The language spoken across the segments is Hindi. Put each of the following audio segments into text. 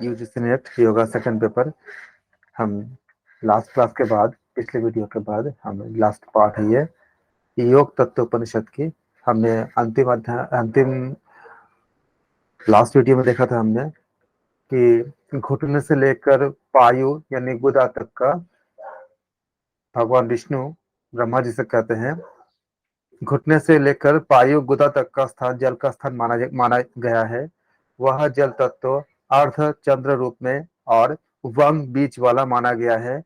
UGC net yoga second paper. हम लास्ट क्लास के बाद, पिछले वीडियो के बाद हम लास्ट पार्ट है ये योग तत्व उपनिषद की। हमने अंतिम लास्ट वीडियो में देखा था हमने कि घुटने से लेकर पायु यानी गुदा तक का भगवान विष्णु ब्रह्मा जी से कहते हैं, घुटने से लेकर पायु गुदा तक का स्थान जल का स्थान माना गया है। वह जल तत्व अर्ध चंद्र रूप में और वंग बीज वाला माना गया है।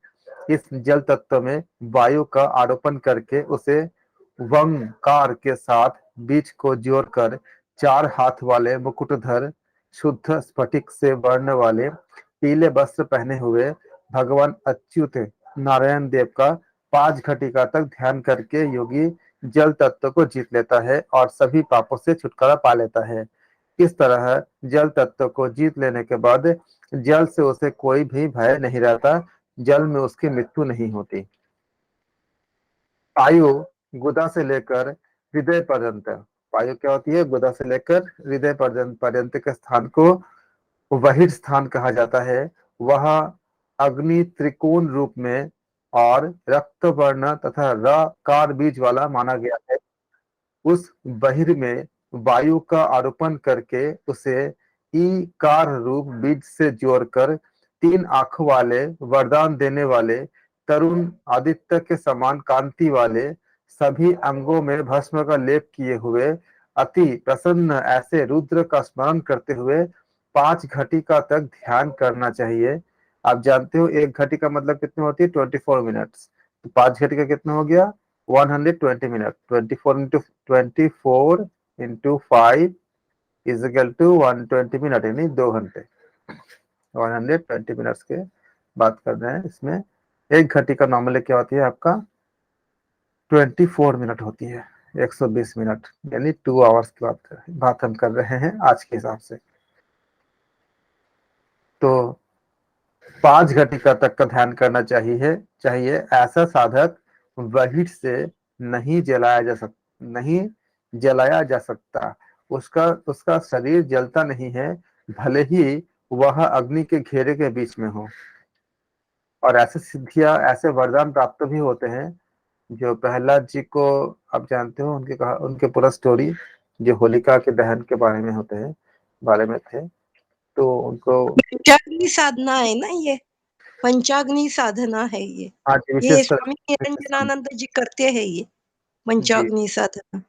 इस जल तत्व में वायु का आरोपण करके उसे वंकार के साथ बीज को जोड़कर चार हाथ वाले मुकुटधर शुद्ध स्फटिक से वर्ण वाले पीले वस्त्र पहने हुए भगवान अच्युत नारायण देव का 5 घटिका तक ध्यान करके योगी जल तत्व को जीत लेता है और सभी पापों से छुटकारा पा लेता है। इस तरह जल तत्व को जीत लेने के बाद जल से उसे कोई भी भय नहीं रहता, जल में उसकी मृत्यु नहीं होती। आयु गुदा से लेकर हृदय पर्यंत, वायु क्या होती है? गुदा से लेकर हृदय पर्यंत के स्थान को वही स्थान कहा जाता है। वह अग्नि त्रिकोण रूप में और रक्त वर्ण तथा कार बीज वाला माना गया है। उस बहिर में वायु का आरोपण करके उसे ई कार रूप बीज से जोड़कर 3 आंखों वाले वरदान देने वाले तरुण आदित्य के समान कांति वाले सभी अंगों में भस्म का लेप किए हुए अति प्रसन्न ऐसे रुद्र का स्मरण करते हुए 5 घटिका तक ध्यान करना चाहिए। आप जानते हो 1 घटिका मतलब कितनी होती है? 24 मिनट्स। तो 5 घटिका कितना हो गया? 120 minute. 24 into 5 is equal to 120 minute, यानी 2 घंटे। 120 मिनट्स के बात कर रहे हैं। इसमें 1 घटिका नॉर्मली क्या होती है आपका? 24 मिनट होती है। 120 मिनट यानी 2 आवर्स की बात हम कर रहे हैं आज के हिसाब से। तो 5 घटिका तक का ध्यान करना चाहिए। ऐसा साधक वहीट से नहीं जलाया जा सकता। उसका उसका शरीर जलता नहीं है, भले ही वह अग्नि के घेरे के बीच में हो। और ऐसे सिद्धियां, ऐसे वरदान प्राप्त भी होते हैं। जो प्रहलाद जी को आप जानते हो, उनके पूरा स्टोरी जो होलिका के दहन के बारे में थे। तो उनको पंचाग्नि साधना है ना, ये पंचाग्नि साधना है। हाँ जी, ये विशेष स्वामी निरंजनानंद जी करते हैं ये जी, पंचाग्नि साधना।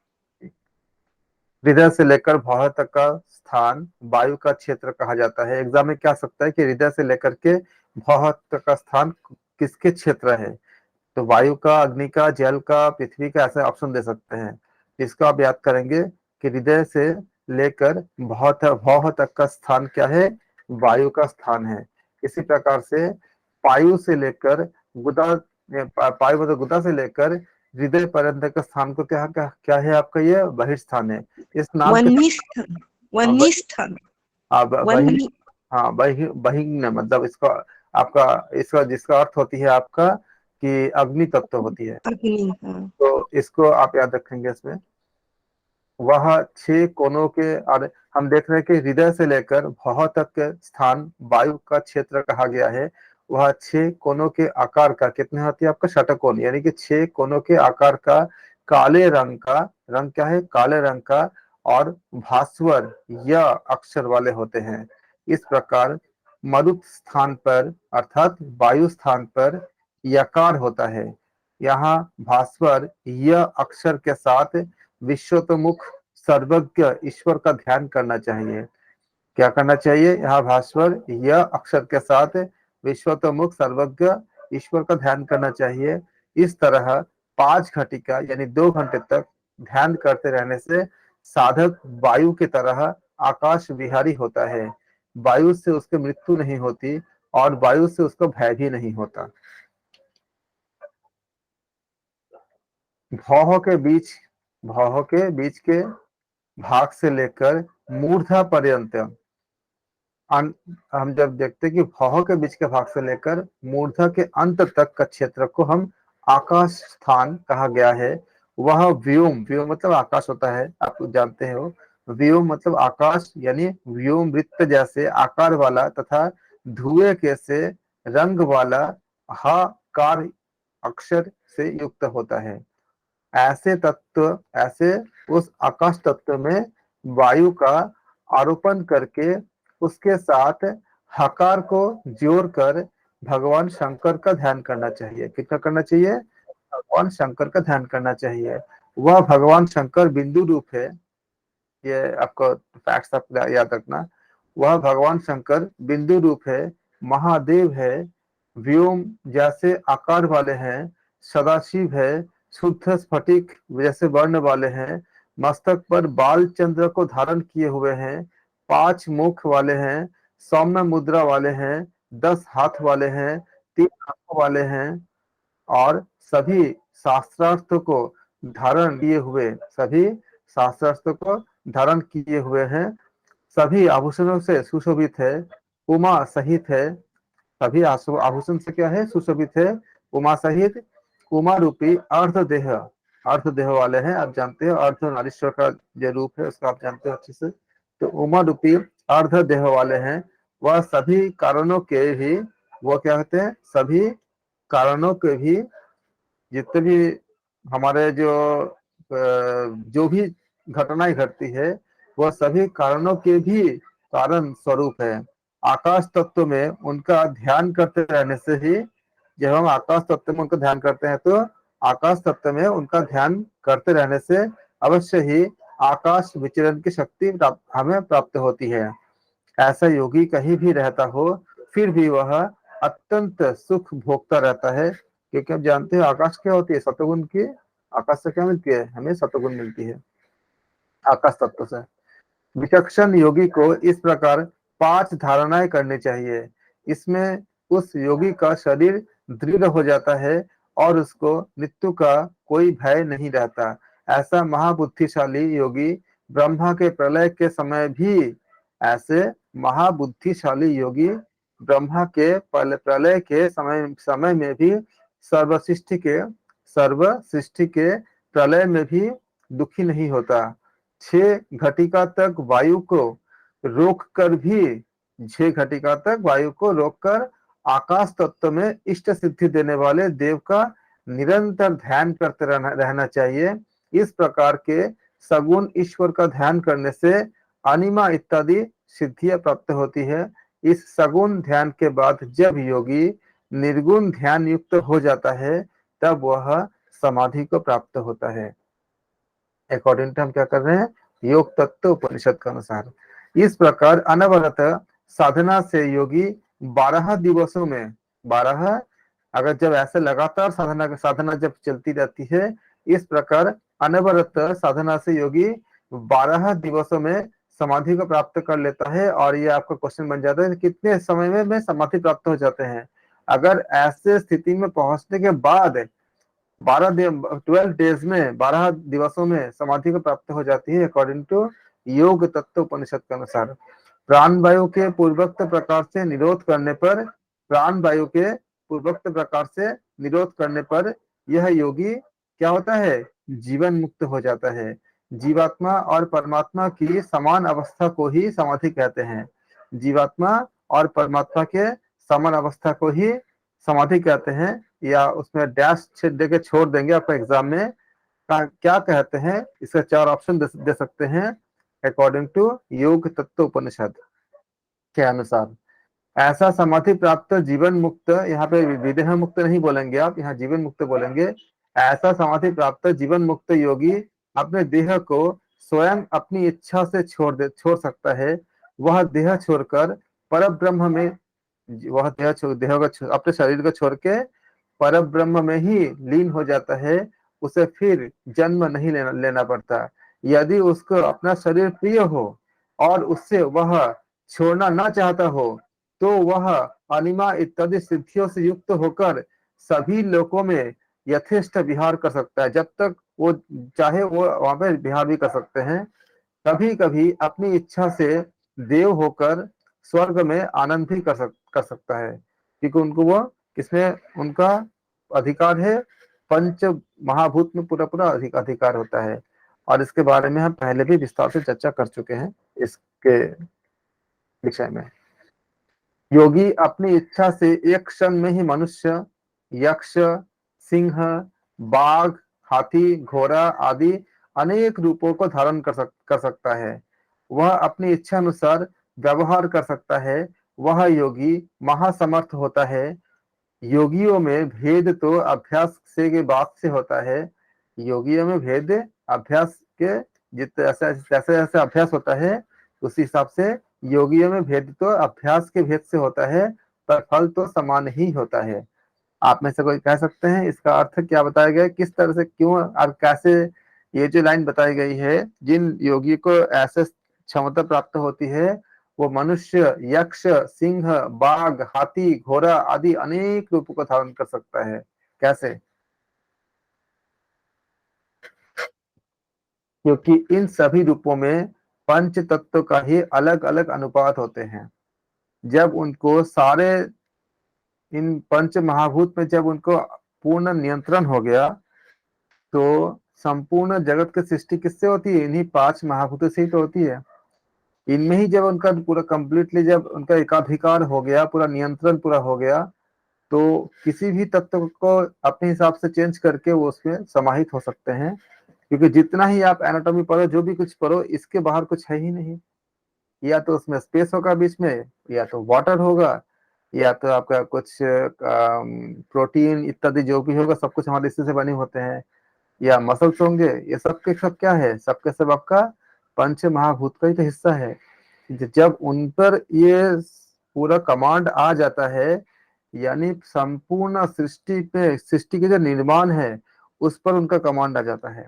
हृदय से लेकर भौह तक का स्थान वायु का क्षेत्र कहा जाता है। एग्जाम में क्या आ सकता है कि हृदय से लेकर के भौह तक का स्थान किसके क्षेत्र है? तो वायु का, अग्नि का, जल का, पृथ्वी का, ऐसे ऑप्शन दे सकते हैं। इसको आप याद करेंगे कि हृदय से लेकर भौह तक का स्थान क्या है? वायु का स्थान है। इसी प्रकार से पायु से लेकर गुदा पायु मतलब गुदा से लेकर हृदय पर्यंत का स्थान को क्या क्या क्या है आपका? ये वही स्थान है। इस नाम के वन्नी स्थान, वन्नी वही, स्थान, हाँ वही, वन्नी हाँ वही वही न, मतलब इसका आपका, इसका जिसका अर्थ होती है आपका कि अग्नि तत्व होती है। अग्नि। हाँ, तो इसको आप याद रखेंगे। इसमें वह 6 कोनों के, और हम देख रहे हैं कि हृदय से लेकर भौह तक के स्थान वायु का क्षेत्र कहा गया है। वह 6 कोनों के आकार का कितने होती है आपका? षटकोण, यानी कि 6 कोनों के आकार का, काले रंग का, रंग क्या है? काले रंग का, और भास्वर या अक्षर वाले होते हैं। इस प्रकार मरुत स्थान पर अर्थात वायु स्थान पर यकार होता है। यहाँ भास्वर यह अक्षर के साथ विश्वतोमुख सर्वज्ञ ईश्वर का ध्यान करना चाहिए। क्या करना चाहिए? यहाँ भास्वर यह अक्षर के साथ विश्वतोमुख सर्वज्ञ ईश्वर का ध्यान करना चाहिए। इस तरह 5 घटिका यानी 2 घंटे तक ध्यान करते रहने से साधक वायु की तरह आकाश विहारी होता है। वायु से उसकी मृत्यु नहीं होती और वायु से उसको भय भी नहीं होता। भौहों के बीच भौहों के बीच के भाग से लेकर मूर्धा पर्यंत, हम जब देखते हैं कि भौहों के बीच के भाग से लेकर मूर्धा के अंत तक का क्षेत्र को हम आकाश स्थान कहा गया है। वह व्योम, व्योम मतलब आकाश होता है, आप जानते हो। व्योम मतलब आकाश यानी व्योम वृत्त जैसे आकार वाला तथा धुएं के से रंग वाला हा कार अक्षर से युक्त होता है। ऐसे उस आकाश तत्व में वायु का आरोपण करके उसके साथ हकार को जोड़कर भगवान शंकर का ध्यान करना चाहिए। कितना करना चाहिए? भगवान शंकर का ध्यान करना चाहिए। वह भगवान शंकर बिंदु रूप है, ये आपको फैक्ट्स आप याद रखना। वह भगवान शंकर बिंदु रूप है, महादेव है, व्योम जैसे आकार वाले हैं, सदाशिव है, शुद्ध स्फटिक जैसे वर्ण वाले हैं, मस्तक पर बाल चंद्र को धारण किए हुए हैं, 5 मुख वाले हैं, सौम्य मुद्रा वाले हैं, 10 हाथ वाले हैं, 3 आंखों वाले हैं, और सभी शास्त्रार्थ को धारण किए हुए हैं, सभी आभूषणों से सुशोभित है, उमा सहित है। सभी आभूषण से क्या है? सुशोभित है, उमा सहित। उमा रूपी अर्ध देह वाले हैं, आप जानते हो अर्ध नारीश्वर का जो रूप है उसका आप जानते हो अच्छे से। तो उमा रूपी अर्ध देह वाले हैं। वह सभी कारणों के भी, वो क्या कहते हैं? सभी कारणों के भी, जितने भी हमारे जो भी घटनाएं घटती है वह सभी कारणों के भी कारण स्वरूप है। आकाश तत्व में उनका ध्यान करते रहने से ही, जब हम आकाश तत्व में उनका ध्यान करते हैं तो आकाश तत्व में उनका ध्यान करते रहने से अवश्य ही आकाश विचरण की शक्ति हमें प्राप्त होती है। ऐसा योगी कहीं भी रहता हो फिर भी वह अत्यंत सुख भोगता रहता है, क्योंकि आप जानते हैं आकाश क्या होती है? सतोगुण की। आकाश से क्या मिलती है? हमें सतोगुण मिलती है आकाश तत्व से। विचक्षण योगी को इस प्रकार 5 धारणाएं करनी चाहिए। इसमें उस योगी का शरीर दृढ़ हो जाता है और उसको मृत्यु का कोई भय नहीं रहता। ऐसा महाबुद्धिशाली योगी ब्रह्मा के प्रलय के समय भी ऐसे महाबुद्धिशाली योगी ब्रह्मा के प्रलय के समय में भी सर्व सृष्टि के प्रलय में भी दुखी नहीं होता। 6 घटिका तक वायु को रोक कर भी 6 घटिका तक वायु को रोककर आकाश तत्व में इष्ट सिद्धि देने वाले देव का निरंतर ध्यान करते रहना चाहिए। इस प्रकार के सगुण ईश्वर का ध्यान करने से अनिमा इत्यादि सिद्धियां प्राप्त होती है। इस सगुण ध्यान के बाद जब योगी निर्गुण ध्यान युक्त हो जाता है तब वह समाधि को प्राप्त होता है। अकॉर्डिंग टू हम क्या कर रहे हैं? योग तत्व उपनिषद के अनुसार। इस प्रकार अनवरत साधना से योगी 12 दिवसों में 12, अगर जब ऐसे लगातार साधना जब चलती रहती है, इस प्रकार अनवरत साधना से योगी 12 दिवसों में समाधि को प्राप्त कर लेता है। और ये आपका क्वेश्चन बन जाता है कितने समय में समाधि प्राप्त हो जाते हैं। अगर ऐसे स्थिति में पहुंचने के बाद 12 डेज में 12 दिवसों में समाधि को प्राप्त हो जाती है अकॉर्डिंग टू योग तत्व उपनिषद के अनुसार। प्राण वायु के पूर्वोक्त प्रकार से निरोध करने पर प्राण वायु के पूर्वोक्त प्रकार से निरोध करने पर यह योगी क्या होता है? जीवन मुक्त हो जाता है। जीवात्मा और परमात्मा की समान अवस्था को ही समाधि कहते हैं। जीवात्मा और परमात्मा के समान अवस्था को ही समाधि कहते हैं, या उसमें डैश दे के छोड़ देंगे आपको एग्जाम में। क्या कहते हैं? इसका 4 ऑप्शन दे सकते हैं अकॉर्डिंग टू योग तत्व उपनिषद के अनुसार। ऐसा समाधि प्राप्त जीवन मुक्त, यहाँ पे विदेह मुक्त नहीं बोलेंगे आप, यहाँ जीवन मुक्त बोलेंगे। ऐसा समाधि प्राप्त जीवन मुक्त योगी अपने देह को स्वयं अपनी इच्छा से छोड़ सकता है। वह देह छोड़कर पर ब्रह्म में, वह अपने शरीर को छोड़ के पर ब्रह्म में ही लीन हो जाता है। उसे फिर जन्म नहीं लेना पड़ता। यदि उसको अपना शरीर प्रिय हो और उससे वह छोड़ना ना चाहता हो तो वह अनिमा इत्यादि सिद्धियों से युक्त होकर सभी लोकों में यथेष्ट विहार कर सकता है। जब तक वो चाहे वो वहां पे विहार भी कर सकते हैं। कभी कभी अपनी इच्छा से देव होकर स्वर्ग में आनंद भी कर सकता है, क्योंकि उनको वो किसमें उनका अधिकार है? पंच महाभूत में पूरा पूरा अधिकार होता है। और इसके बारे में हम पहले भी विस्तार से चर्चा कर चुके हैं इसके विषय में। योगी अपनी इच्छा से एक क्षण में ही मनुष्य, यक्ष, सिंह, बाघ, हाथी, घोड़ा आदि अनेक रूपों को धारण कर सकता है। वह अपनी इच्छा अनुसार व्यवहार कर सकता है। वह योगी महासमर्थ होता है। योगियों में भेद तो अभ्यास से के बाद से होता है। योगियों में भेद अभ्यास के जितने जैसे जैसे जैसे अभ्यास होता है उसी हिसाब से योगियों में भेद तो अभ्यास के भेद से होता है, पर फल तो समान ही होता है। आप में से कोई कह सकते हैं इसका अर्थ क्या बताया गया है, किस तरह से, क्यों और कैसे ये जो लाइन बताई गई है, जिन योगी को ऐसे क्षमता प्राप्त होती है वो मनुष्य, यक्ष, सिंह, बाघ, हाथी, घोड़ा आदि अनेक रूपों को धारण कर सकता है। कैसे? क्योंकि इन सभी रूपों में पंच तत्व का ही अलग अलग अनुपात होते हैं। जब उनको सारे इन पंच महाभूत में जब उनको पूर्ण नियंत्रण हो गया तो संपूर्ण जगत की सृष्टि किससे होती है? इन्हीं पांच महाभूतों से ही तो होती है। इनमें ही जब उनका पूरा कंप्लीटली जब उनका एकाधिकार हो गया, पूरा नियंत्रण पूरा हो गया, तो किसी भी तत्व को अपने हिसाब से चेंज करके वो उसमें समाहित हो सकते हैं। क्योंकि जितना ही आप एनाटॉमी पढ़ो, जो भी कुछ पढ़ो, इसके बाहर कुछ है ही नहीं। या तो उसमें स्पेस होगा बीच में, या तो वाटर होगा, या तो आपका कुछ प्रोटीन इत्यादि जो भी होगा सब कुछ हमारे इसी से बने होते हैं, या मसल्स होंगे। ये सब के सब क्या है? सबके सब आपका पंच महाभूत का ही तो हिस्सा है। जब उन पर ये पूरा कमांड आ जाता है, यानी संपूर्ण सृष्टि पे, सृष्टि के जो निर्माण है उस पर उनका कमांड आ जाता है,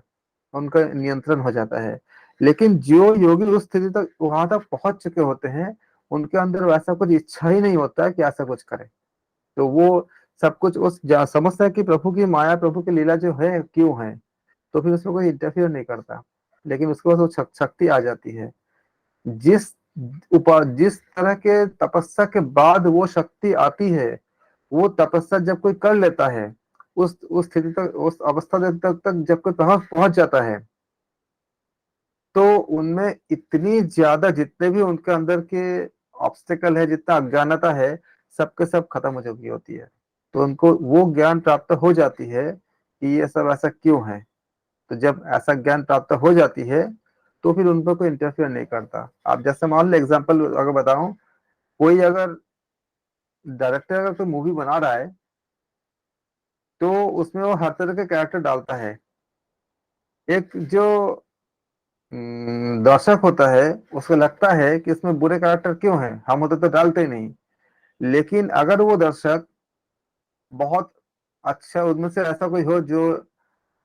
उनका नियंत्रण हो जाता है। लेकिन जो योगी उस स्थिति तक वहां तक पहुंच चुके होते हैं, उनके अंदर वैसा कुछ इच्छा ही नहीं होता है कि ऐसा कुछ करे। तो वो सब कुछ उस समझता है कि प्रभु की माया, प्रभु की लीला जो है क्यों है, तो फिर उसमें कोई इंटरफियर नहीं करता। लेकिन उसके बाद वो शक्ति आ जाती है। जिस जिस तरह के तपस्या के बाद वो शक्ति आती है, वो तपस्या जब कोई कर लेता है, उस स्थिति तक, उस अवस्था तक जब कोई पहुंच जाता है, तो उनमें इतनी ज्यादा जितने भी उनके अंदर के ऑब्स्टिकल है, जितना अज्ञानता है, सबके सब खत्म हो चुकी होती है। तो उनको वो ज्ञान प्राप्त हो जाती है कि ये सब ऐसा क्यों है। तो जब ऐसा ज्ञान प्राप्त हो जाती है तो फिर उन पर कोई इंटरफियर नहीं करता। आप जैसे मान लो एग्जांपल अगर बताऊं, कोई अगर डायरेक्टर अगर कोई मूवी बना रहा है तो उसमें वो हर तरह के कैरेक्टर डालता है। एक जो दर्शक होता है उसको लगता है कि इसमें बुरे कैरेक्टर क्यों हैं, हम होते तो डालते ही नहीं। लेकिन अगर वो दर्शक बहुत अच्छा, उनमें से ऐसा कोई हो जो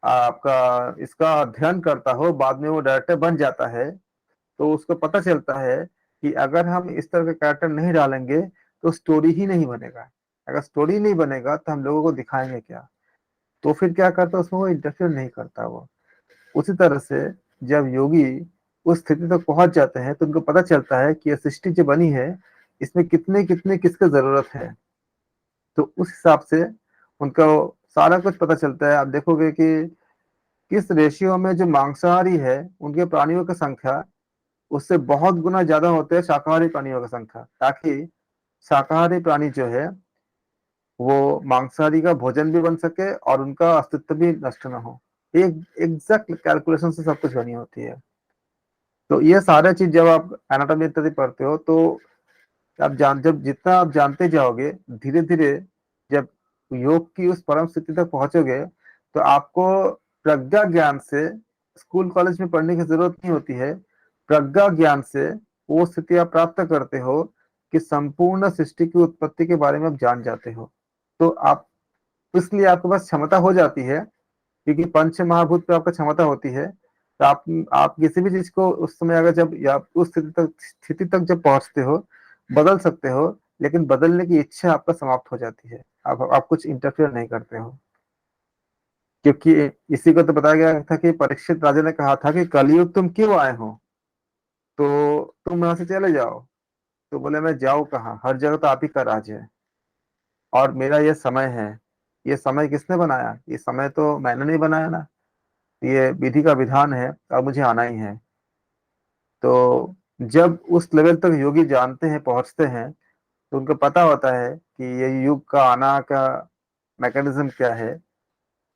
आपका इसका अध्ययन करता हो, बाद में वो डायरेक्टर बन जाता है, तो उसको पता चलता है कि अगर हम इस तरह का कैरेक्टर नहीं डालेंगे तो स्टोरी ही नहीं बनेगा। अगर स्टोरी नहीं बनेगा तो हम लोगों को दिखाएंगे क्या? तो फिर क्या करता है, उसमें वो इंटरफेयर नहीं करता वो। उसी तरह से जब योगी उस स्थिति तक पहुंच जाते हैं तो उनको पता चलता है कि यह सृष्टि जो बनी है इसमें कितने कितने किसकी जरूरत है। तो उस हिसाब से उनको सारा कुछ पता चलता है। आप देखोगे कि किस रेशियो में जो मांसाहारी है उनके प्राणियों की संख्या उससे बहुत गुना ज्यादा होते हैं शाकाहारी प्राणियों की संख्या, ताकि शाकाहारी प्राणी जो है वो मांसाहारी का भोजन भी बन सके और उनका अस्तित्व भी नष्ट ना हो। एक एग्जैक्ट कैलकुलेशन से सब कुछ बनी होती है। तो ये सारे चीज जब आप एनाटॉमी इत्यादि पढ़ते हो तो आप जब जितना आप जानते जाओगे, धीरे धीरे जब योग की उस परम स्थिति तक पहुंचोगे तो आपको प्रज्ञा ज्ञान से, स्कूल कॉलेज में पढ़ने की जरूरत नहीं होती है, प्रज्ञा ज्ञान से वो स्थिति आप प्राप्त करते हो कि संपूर्ण सृष्टि की उत्पत्ति के बारे में आप जान जाते हो। तो आप, इसलिए आपके पास क्षमता हो जाती है, क्योंकि पंच महाभूत पे आपका क्षमता होती है। तो आप किसी भी चीज को उस समय अगर जब या उस स्थिति तक जब पहुंचते हो, बदल सकते हो। लेकिन बदलने की इच्छा आपका समाप्त हो जाती है, आप कुछ इंटरफेयर नहीं करते हो। क्योंकि इसी को तो बताया गया था कि परीक्षित राजा ने कहा था कि कलयुग तुम क्यों आए हो, तो तुम यहाँ से चले जाओ। तो बोले मैं जाऊँ कहाँ, हर जगह तो आप ही का राज है और मेरा ये समय है। ये समय किसने बनाया? ये समय तो मैंने नहीं बनाया ना। ये विधि का विधान है, अब मुझे आना ही है। तो जब उस लेवल तक योगी जानते हैं, पहुंचते हैं, तो उनको पता होता है कि ये युग का आना का मैकेनिज्म क्या है।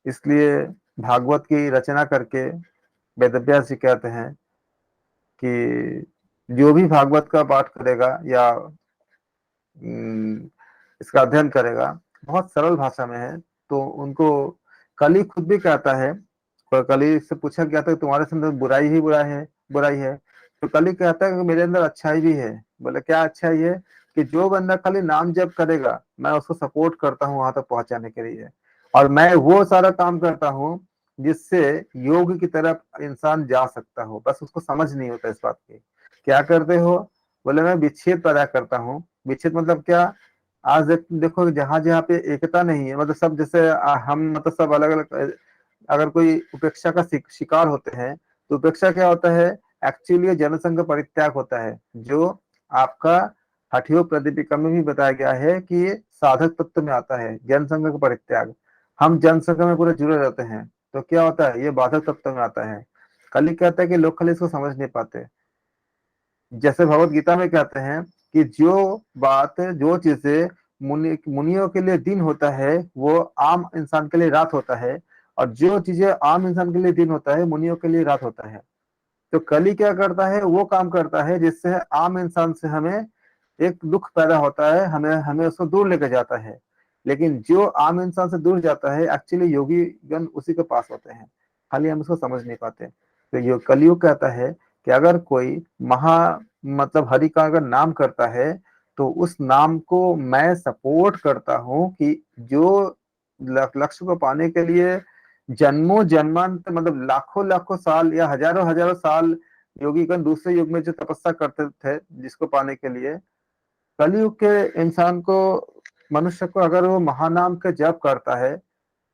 इसलिए भागवत की रचना करके वेदव्यास जी कहते हैं कि जो भी भागवत का पाठ करेगा या इसका अध्ययन करेगा, बहुत सरल भाषा में है, तो उनको कली खुद भी कहता है। और कली से पूछा गया था कि तुम्हारे अंदर बुराई ही बुराई है, तो कली कहता है कि मेरे अंदर अच्छाई भी है। बोले क्या अच्छाई है? कि जो बंदा खाली नाम जप करेगा, मैं उसको सपोर्ट करता हूँ वहां तक पहुंचाने के लिए, और मैं वो सारा काम करता हूँ जिससे योग की तरफ इंसान जा सकता हो। बस उसको समझ नहीं होता इस बात की। क्या करते हो? बोले मैं विच्छेद पैदा करता हूँ। विच्छेद मतलब क्या? आज देखो जहां जहाँ पे एकता नहीं है, मतलब सब जैसे हम मतलब सब अलग अलग, अगर कोई उपेक्षा का शिकार होते हैं, तो उपेक्षा क्या होता है? एक्चुअली जनसंघ परित्याग होता है, जो आपका हठयोग प्रदीपिका में भी बताया गया है कि ये साधक तत्व में आता है, जनसंघ का परित्याग। हम जनसंघ में पूरे जुड़े रहते हैं, तो क्या होता है? ये बाधक तत्व में आता है। कल कहता है कि लोग खाली इसको समझ नहीं पाते। जैसे भगवत गीता में कहते हैं कि जो चीजें मुनियों के लिए दिन होता है, वो आम इंसान के लिए रात होता है, और जो चीजें आम इंसान के लिए दिन होता है, मुनियों के लिए रात होता है। तो कली क्या करता है? वो काम करता है जिससे आम इंसान से हमें एक दुख पैदा होता है, हमें हमें उसको दूर लेकर जाता है। लेकिन जो आम इंसान से दूर जाता है, एक्चुअली योगी गण उसी के पास होते हैं, खाली हम उसको समझ नहीं पाते। तो यो कलयुग कहता है कि अगर कोई महा मतलब हरि का अगर नाम करता है, तो उस नाम को मैं सपोर्ट करता हूँ कि जो लक्ष्य को पाने के लिए जन्मों जन्मांतर मतलब लाखों लाखों साल या हजारों हजारों साल योगीगण दूसरे युग में जो तपस्या करते थे, जिसको पाने के लिए, कलयुग के इंसान को, मनुष्य को, अगर वो महानाम का जप करता है,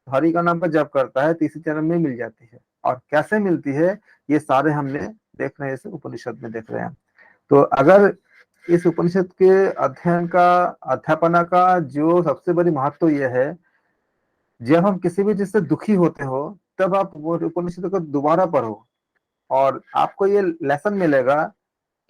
हरि का नाम का जप करता है, तीसरे जन्म में मिल जाती है। और कैसे मिलती है, ये सारे हमने देख रहे हैं, इस उपनिषद में देख रहे हैं। तो अगर इस उपनिषद के अध्ययन का, अध्यापना का जो सबसे बड़ी महत्व यह है, जब हम किसी भी चीज से दुखी होते हो, तब आप वो उपनिषद को दोबारा पढ़ो, और आपको ये लेसन मिलेगा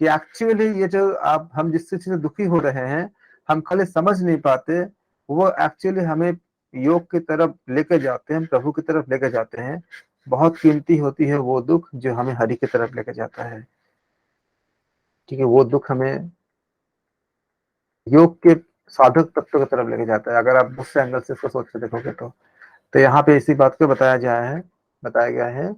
कि एक्चुअली ये जो आप हम जिस चीज से दुखी हो रहे हैं, हम खाली समझ नहीं पाते, वो एक्चुअली हमें योग की तरफ लेके जाते हैं, प्रभु की तरफ लेके जाते हैं। बहुत कीमती होती है वो दुख जो हमें हरि की तरफ लेके जाता है, क्योंकि वो दुख हमें योग के साधक तत्व की तरफ लेके जाता है, अगर आप दूसरे एंगल से इसको सोच के देखोगे तो यहाँ पे इसी बात को बताया गया है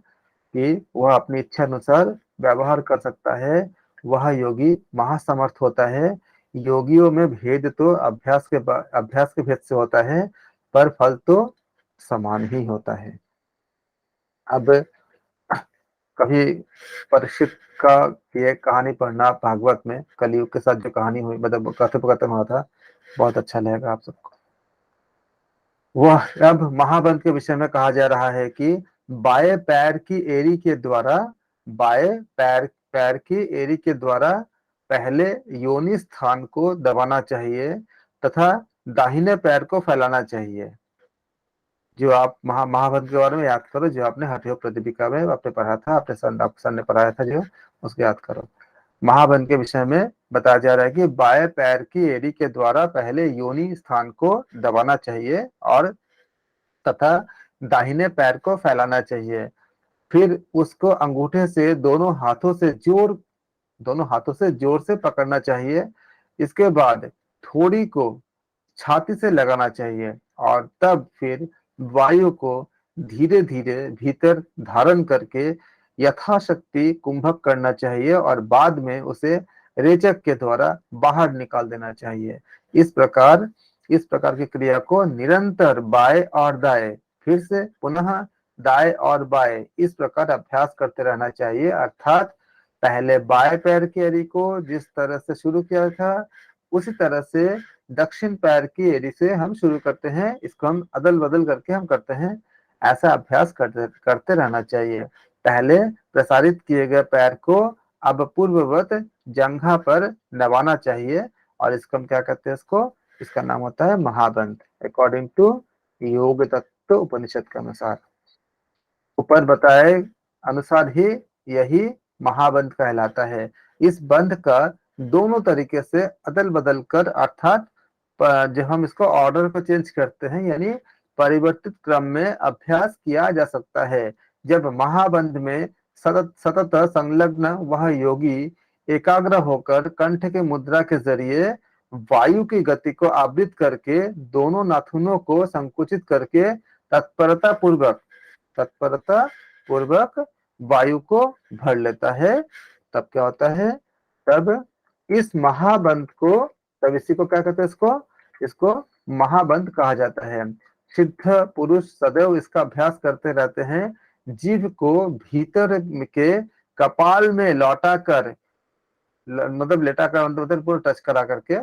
कि वह अपनी इच्छा अनुसार व्यवहार कर सकता है। वह योगी महासमर्थ होता है। योगियों में भेद तो अभ्यास के भेद से होता है, पर फल तो समान ही होता है। अब कभी परीक्षित का ये कहानी पढ़ना भागवत में, कलयुग के साथ जो कहानी हुई, मतलब कथोपकथन हुआ था, बहुत अच्छा लगेगा आप सबको। वह अब महाबंध के विषय में कहा जा रहा है कि बाएं पैर की एड़ी के द्वारा बाएं पैर की एड़ी के द्वारा पहले योनि स्थान को दबाना चाहिए, तथा दाहिने पैर को फैलाना चाहिए। जो आप महाबंध के बारे में याद करो, जो आपने हठयोग प्रदीपिका में आपने पढ़ा था, आपने सर ने पढ़ाया था, जो उसको याद करो। महाबंध के विषय में बताया जा रहा है कि बाएं पैर की एड़ी के द्वारा पहले योनि स्थान को दबाना चाहिए, और तथा दाहिने पैर को फैलाना चाहिए। फिर उसको अंगूठे से दोनों हाथों से जोर से पकड़ना चाहिए। इसके बाद थोड़ी को छाती से लगाना चाहिए, और तब फिर वायु को धीरे धीरे भीतर धारण करके यथाशक्ति कुंभक करना चाहिए, और बाद में उसे रेचक के द्वारा बाहर निकाल देना चाहिए। इस प्रकार इस प्रकार की क्रिया को निरंतर बाएं और दाएं, फिर से पुनः दाएं और बाएं, इस प्रकार अभ्यास करते रहना चाहिए। अर्थात पहले बाएं पैर की एड़ी को जिस तरह से शुरू किया था, उसी तरह से दक्षिण पैर की एड़ी से हम शुरू करते हैं, इसको हम अदल बदल करके हम करते हैं। ऐसा अभ्यास करते रहना चाहिए। पहले प्रसारित किए गए पैर को अब पूर्ववत जंघा पर दबाना चाहिए, और इसको हम क्या कहते हैं? इसका नाम होता है महाबंध, अकॉर्डिंग टू योग तत्व उपनिषद के अनुसार। ऊपर बताए अनुसार ही यही महाबंध कहलाता है। इस बंध का दोनों तरीके से अदल बदल कर, अर्थात जब हम इसको ऑर्डर पर चेंज करते हैं, यानी परिवर्तित क्रम में अभ्यास किया जा सकता है। जब महाबंध में सतत सतत संलग्न वह योगी एकाग्र होकर कंठ के मुद्रा के जरिए वायु की गति को आवृत करके दोनों नाखूनों को संकुचित करके तत्परता पूर्वक तत्परता पूर्वक वायु को भर लेता है, तब क्या होता है, तब इस महाबंध को, तब इसी को क्या कहते हैं, इसको इसको महाबंध कहा जाता है। सिद्ध पुरुष सदैव इसका अभ्यास करते रहते हैं। जीभ को भीतर के कपाल में लौटा कर, मतलब लेटा कर, मतलब पूरा टच करा करके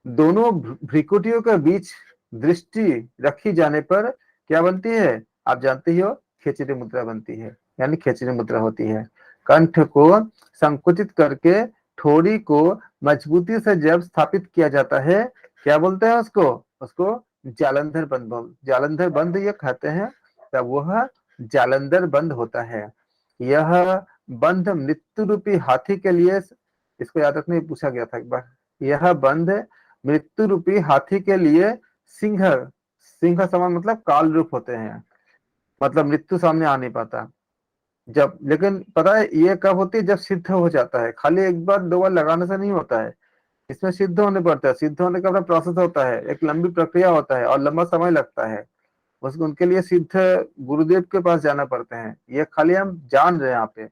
दोनों भ्रिकुटियों के बीच दृष्टि रखी जाने पर क्या बनती है, आप जानते ही हो, खेचरी मुद्रा बनती है, यानी खेचरी मुद्रा होती है। कंठ को संकुचित करके ठोड़ी को मजबूती से जब स्थापित किया जाता है, क्या बोलते हैं उसको, उसको जालंधर बंद, जालंधर बंद ये कहते हैं, तब वह जालंधर बंद होता है। यह बंध मृत्यु रूपी हाथी के लिए, इसको याद रखने पूछा गया था एक बार, यह बंध मृत्यु रूपी हाथी के लिए सिंह सिंह समान, मतलब काल रूप होते हैं, मतलब मृत्यु सामने आ नहीं पाता जब। लेकिन पता है ये कब होती है, जब सिद्ध हो जाता है। खाली एक बार दो बार लगाने से नहीं होता है, इसमें सिद्ध होने पड़ता है। सिद्ध होने का अपना प्रोसेस होता है, एक लंबी प्रक्रिया होता है और लंबा समय लगता है उसको, उनके लिए सिद्ध गुरुदेव के पास जाना पड़ता है। ये खाली हम जान रहे हैं यहाँ पे,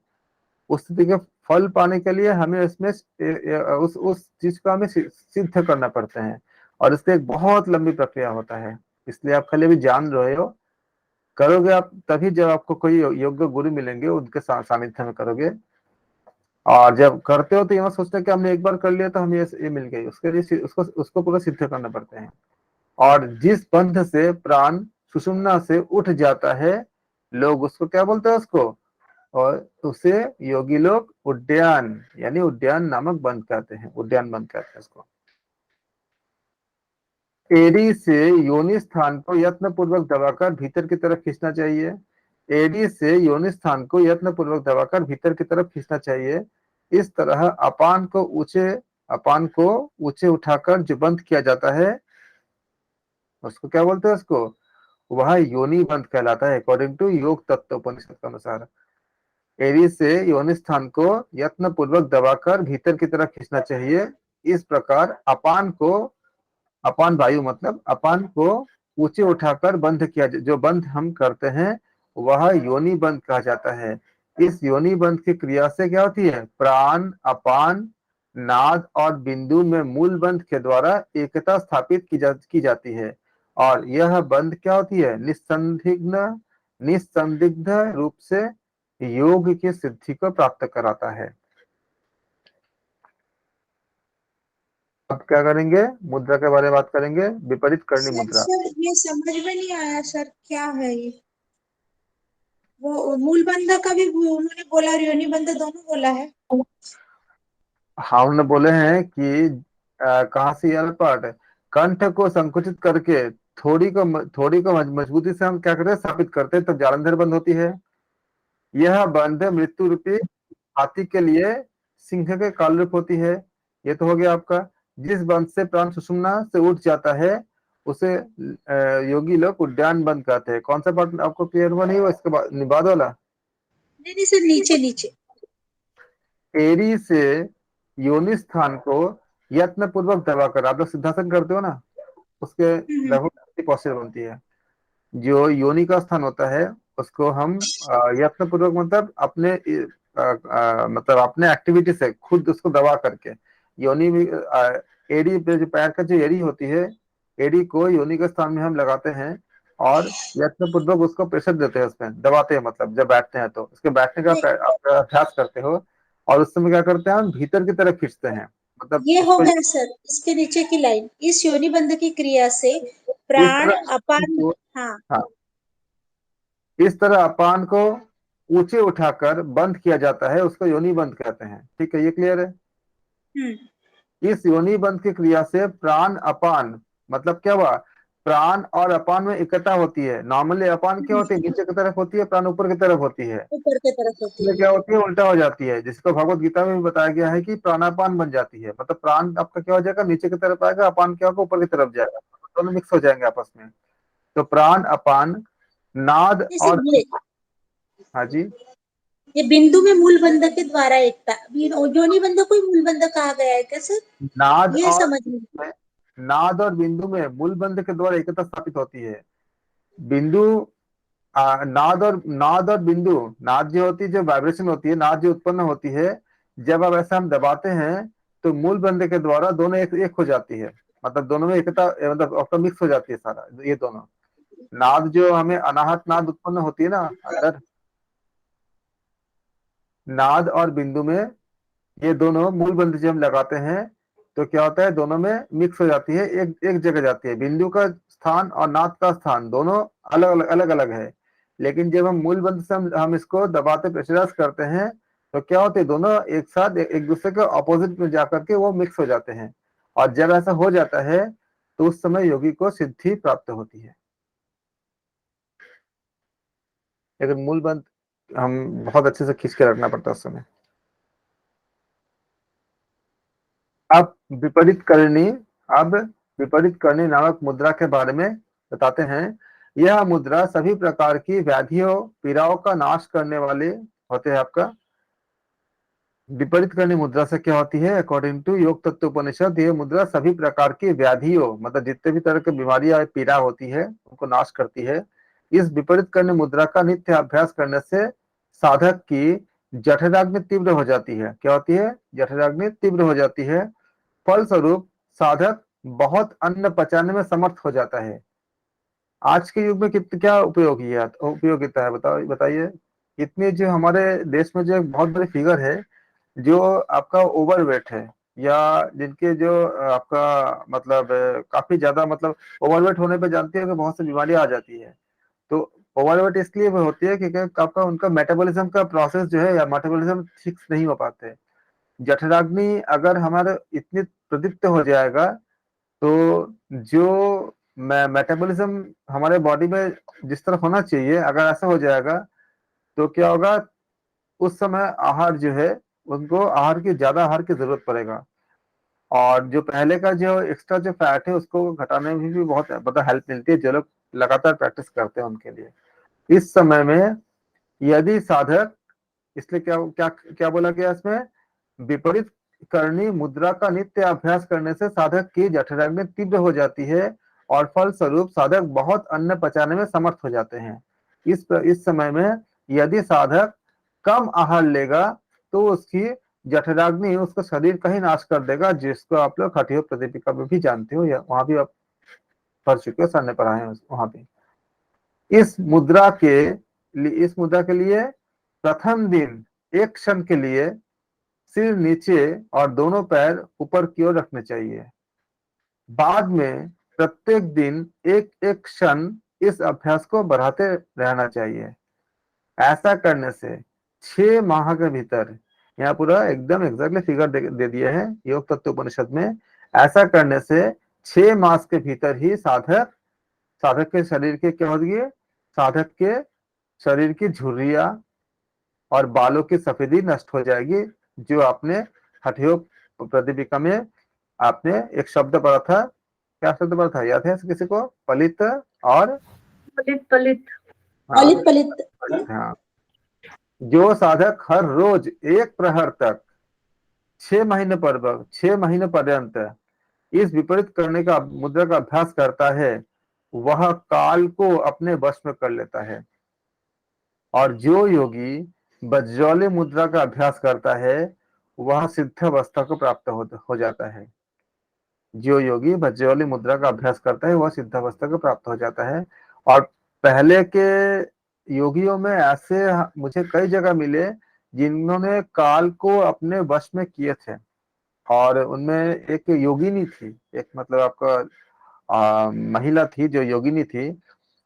उस स्थिति के फल पाने के लिए हमें इसमें उस चीज को हमें सिद्ध करना पड़ता है, और इसका एक बहुत लंबी प्रक्रिया होता है। इसलिए आप खाली अभी जान रहे हो, करोगे आप तभी जब आपको कोई योग्य गुरु मिलेंगे, उनके सानिध्य में करोगे। और जब करते हो तो यहाँ सोचते हैं कि हमने एक बार कर लिया तो हमें ये मिल गई, उसके लिए उसको उसको पूरा सिद्ध करना पड़ता है। और जिस बंध से प्राण सुषुम्ना से उठ जाता है, लोग उसको क्या बोलते हैं उसको, और उसे योगी लोग उद्यान, यानी उद्यान नामक बंद कहते हैं, उद्यान बंद कहते हैं इसको। एड़ी से योनि स्थान को यत्न पूर्वक दबाकर भीतर की तरफ खींचना चाहिए। एड़ी से योनि स्थान को यत्न पूर्वक दबाकर भीतर की तरफ खींचना चाहिए। इस तरह अपान को ऊंचे उठाकर जो बंद किया जाता है, उसको क्या बोलते हैं, उसको वह योनि बंद कहलाता है, अकॉर्डिंग टू योग तत्व उपनिषद के अनुसार। एड़ी से योनि स्थान को यत्न पूर्वक दबाकर भीतर की तरफ खींचना चाहिए। इस प्रकार अपान वायु, मतलब अपान को ऊंचे उठाकर बंद किया, जो बंद हम करते हैं वह योनि बंद कहा जाता है। इस योनि बंद की क्रिया से क्या होती है, प्राण अपान नाद और बिंदु में मूल बंद के द्वारा एकता स्थापित की जाती है, और यह बंद क्या होती है, निस्संदिग्ध रूप से योग की सिद्धि को प्राप्त कराता है। अब क्या करेंगे, मुद्रा के बारे में बात करेंगे, विपरीत करनी सर मुद्रा। सर ये समझ में नहीं आया सर, क्या है ये? वो मूल बंध का भी उन्होंने बोला और योनि बंध दोनों बोला है। हाँ, उन्होंने बोले हैं कि कहाँ से यह पाठ है, कंठ को संकुचित करके थोड़ी को मजबूती से हम क्या करते हैं, स्थापित करते हैं, तब जालंधर बंद होती है। यह बंध मृत्यु रूपी हाथी के लिए सिंह के काल रूप होती है। ये तो हो गया आपका। जिस बंध से प्राण सुषुम्ना से उठ जाता है उसे योगी लोग उद्यान बंद कहते हैं। कौन सा पार्ट आपको क्लियर हुआ नहीं हुआ, इसके बाद निबाद वाला। नहीं नहीं सर, नीचे नीचे। एड़ी से योनि स्थान को यत्न पूर्वक दबाकर, आप लोग सिद्धासन करते हो ना, उसके हम्म। लगभग पॉस्चर बनती है। जो योनि का स्थान होता है उसको हम यत्न पूर्वक, मतलब मतलब अपने एक्टिविटी से खुद उसको दबा करके, योनि में एड़ी पे, जो पैर का जो एड़ी होती है, एड़ी को योनि के स्थान में हम लगाते हैं और यत्न पूर्वक उसको प्रेशर देते हैं, उसमें दबाते हैं, मतलब जब बैठते हैं तो उसके बैठने का नहीं, आप अभ्यास करते हो, और उस समय क्या करते हैं, हम भीतर की तरफ खींचते हैं, मतलब ये हो उसको गया सर, इसके नीचे की लाइन, इस योनि बंध की क्रिया से इस प्राण तरह अपान। को, हाँ। हाँ, इस तरह अपान को ऊंचे उठाकर बंद किया जाता है, उसको योनि बंद कहते हैं। ठीक है, ये क्लियर है। हम्म। इस योनि बंद की क्रिया से प्राण अपान, मतलब क्या हुआ, प्राण और अपान में एकता होती है। नॉर्मली अपान क्या होती है, नीचे की तरफ होती है, प्राण ऊपर की तरफ होती है। ऊपर की तरफ होती इसमें है। क्या होती है, उल्टा हो जाती है, जिसको भगवत गीता में भी बताया गया है कि प्राणापान बन जाती है। मतलब प्राण आपका क्या हो जाएगा, नीचे की तरफ आएगा, अपान क्या होगा, ऊपर की तरफ जाएगा, दोनों मिक्स हो जाएंगे आपस में। तो प्राण अपान नाद जैसे और, हाँ जी, ये बिंदु में मूल बंधक के द्वारा एकता, योनि बंधक को ही मूल बंधक कहा गया है क्या सर? नाद ये और समझ में। नाद और बिंदु में मूल बंध के द्वारा एकता स्थापित होती है। बिंदु नाद और बिंदु, नाद जो होती है, जो वाइब्रेशन होती है, नाद जो उत्पन्न होती है, जब अब ऐसा हम दबाते हैं तो मूल बंध के द्वारा दोनों एक हो जाती है। मतलब दोनों में एकता, मतलब आपका मिक्स हो जाती है सारा, ये दोनों नाद जो हमें अनाहत नाद उत्पन्न होती है ना अंदर, नाद और बिंदु में ये दोनों मूल बंध जब हम लगाते हैं तो क्या होता है, दोनों में मिक्स हो जाती है, एक एक जगह जाती है। बिंदु का स्थान और नाद का स्थान दोनों अलग अलग है। लेकिन जब हम मूल बंध से हम इसको दबाते प्रेशराइज करते हैं तो क्या होते हैं, दोनों एक साथ एक दूसरे के ऑपोजिट में जाकर के वो मिक्स हो जाते हैं। और जब ऐसा हो जाता है तो उस समय योगी को सिद्धि प्राप्त होती है। लेकिन मूल बंध हम बहुत अच्छे से खींच के रखना पड़ता है उस समय। अब विपरीत करनी, अब विपरीत करनी नामक मुद्रा के बारे में बताते हैं। यह मुद्रा सभी प्रकार की व्याधियों पीड़ाओं का नाश करने वाले होते हैं। आपका विपरीत करनी मुद्रा से क्या होती है, अकॉर्डिंग टू योग तत्व उपनिषद, यह मुद्रा सभी प्रकार की व्याधियों, मतलब जितने भी तरह की बीमारियां पीड़ा होती है उनको नाश करती है। इस विपरीत करनी मुद्रा का नित्य अभ्यास करने से साधक की जठराग्नि तीव्र हो जाती है। क्या होती है, जठराग्नि तीव्र हो जाती है। फलस्वरूप साधक बहुत अन्न पचाने में समर्थ हो जाता है। आज के युग में क्या उपयोगिता है, बताइए। इतने जो हमारे देश में जो एक बहुत बड़ी फिगर है, जो आपका ओवरवेट है, या जिनके जो आपका मतलब काफी ज्यादा, मतलब ओवरवेट होने पे जानते हैं कि बहुत सी बीमारियां आ जाती है। तो ओवरवेट इसलिए वो होती है क्योंकि आपका उनका मेटाबॉलिज्म का प्रोसेस जो है, या मेटाबॉलिज्म ठीक से नहीं हो पाते। जठराग्नि अगर हमारे इतनी प्रदीप्त हो जाएगा तो जो मेटाबॉलिज्म हमारे बॉडी में जिस तरह होना चाहिए, अगर ऐसा हो जाएगा तो क्या होगा, उस समय आहार जो है, उनको आहार की जरूरत पड़ेगा। और जो पहले का जो एक्स्ट्रा जो फैट है उसको घटाने में भी बहुत मतलब हेल्प मिलती है, जो लोग लगातार प्रैक्टिस करते हैं उनके लिए। इस समय में यदि साधक, इसलिए क्या क्या क्या बोला गया इसमें, विपरीत करनी मुद्रा का नित्य अभ्यास करने से साधक की जठराग्नि तीव्र हो जाती है और फलस्वरूप साधक बहुत अन्न पचाने में समर्थ हो जाते हैं। इस समय में यदि साधक कम आहार लेगा तो उसकी जठराग्नि उसका शरीर का ही नाश कर देगा, जिसको आप लोग हठयोग प्रतिपिका में भी जानते हो, या वहां भी आप पढ़ चुके हो, सर ने पढ़ा है वहां भी। इस मुद्रा के लिए प्रथम दिन एक क्षण के लिए सिर नीचे और दोनों पैर ऊपर की ओर रखने चाहिए। बाद में प्रत्येक दिन एक एक क्षण इस अभ्यास को बढ़ाते रहना चाहिए। ऐसा करने से 6 माह के भीतर, यहाँ पूरा एकदम एग्जैक्टली फिगर दे दिया है योग तत्व उपनिषद में, ऐसा करने से 6 मास के भीतर ही साधक साधक के शरीर के क्या होगी, साधक के शरीर की झुर्रियां और बालों की सफेदी नष्ट हो जाएगी। जो आपने हठयोग प्रतिपिका में आपने एक शब्द पढ़ा था, क्या शब्द पढ़ा था, याद है किसी को, पलित और पलित पलित हाँ, पलित पलित। हाँ। जो साधक हर रोज एक प्रहर तक 6 महीने पर्यंत इस विपरीत करने का मुद्रा का अभ्यास करता है, वह काल को अपने वश में कर लेता है। और जो योगी बज्रौली मुद्रा का अभ्यास करता है वह सिद्ध अवस्था को प्राप्त हो जाता है। जो योगी बज्रौली मुद्रा का अभ्यास करता है वह सिद्ध अवस्था को प्राप्त हो जाता है। और पहले के योगियों में ऐसे मुझे कई जगह मिले जिन्होंने काल को अपने वश में किए थे। और उनमें एक योगिनी थी, एक मतलब आपका महिला थी जो योगिनी थी।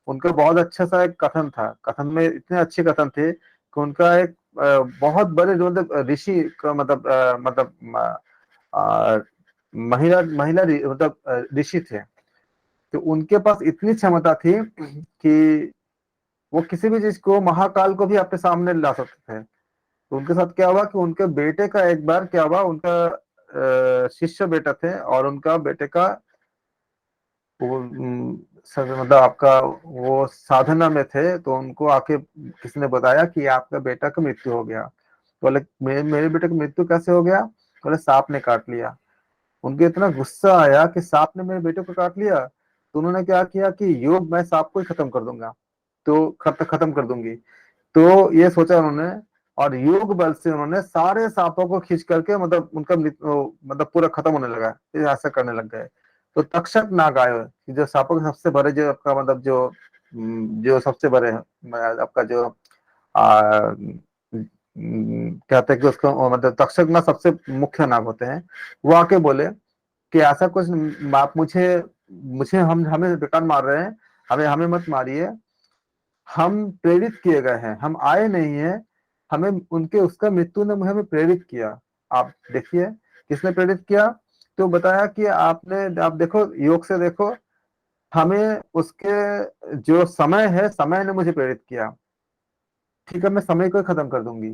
उनका बहुत अच्छा सा एक कथन था, कथन में इतने अच्छे कथन थे कि उनका एक बहुत बड़े मतलब ऋषि का मतलब महिला महिला मतलब ऋषि थे। तो उनके पास इतनी क्षमता थी कि वो किसी भी चीज को, महाकाल को भी अपने सामने ला सकते थे। तो उनके साथ क्या हुआ कि उनके बेटे का एक बार क्या हुआ, उनका शिष्य बेटा थे और उनका बेटे का वो मतलब आपका वो साधना में थे, तो उनको आके किसी ने बताया कि आपका बेटा का मृत्यु हो गया। तो बोले मेरे बेटे का मृत्यु कैसे हो गया? बोले सांप ने काट लिया। उनको इतना गुस्सा आया कि सांप ने मेरे बेटे को काट लिया, तो उन्होंने क्या किया कि योग मैं सांप को ही खत्म कर दूंगा, तो खत्म कर दूंगी। तो ये सोचा उन्होंने, और योग बल से उन्होंने सारे सांपों को खींच करके मतलब उनका मतलब पूरा खत्म होने लगा, ये ऐसा करने लग गए। तो तक्षक नाग आए, कि जो सांपों के सबसे बड़े, जो आपका मतलब जो सबसे बड़े हैं, आपका जो कहते हैं कि उसको मतलब तक्षक ना सबसे मुख्य नाग होते हैं। वो आके बोले कि ऐसा कुछ आप मुझे मुझे हम हमें बेकार मार रहे हैं, हमें हमें मत मारिए, हम प्रेरित किए गए हैं, हम आए नहीं है, हमें उनके उसका मृत्यु ने हमें प्रेरित किया। आप देखिए किसने प्रेरित किया? तो बताया कि आपने, आप देखो योग से देखो, हमें उसके जो समय है, समय ने मुझे प्रेरित किया। ठीक है, मैं समय को ही खत्म कर दूंगी।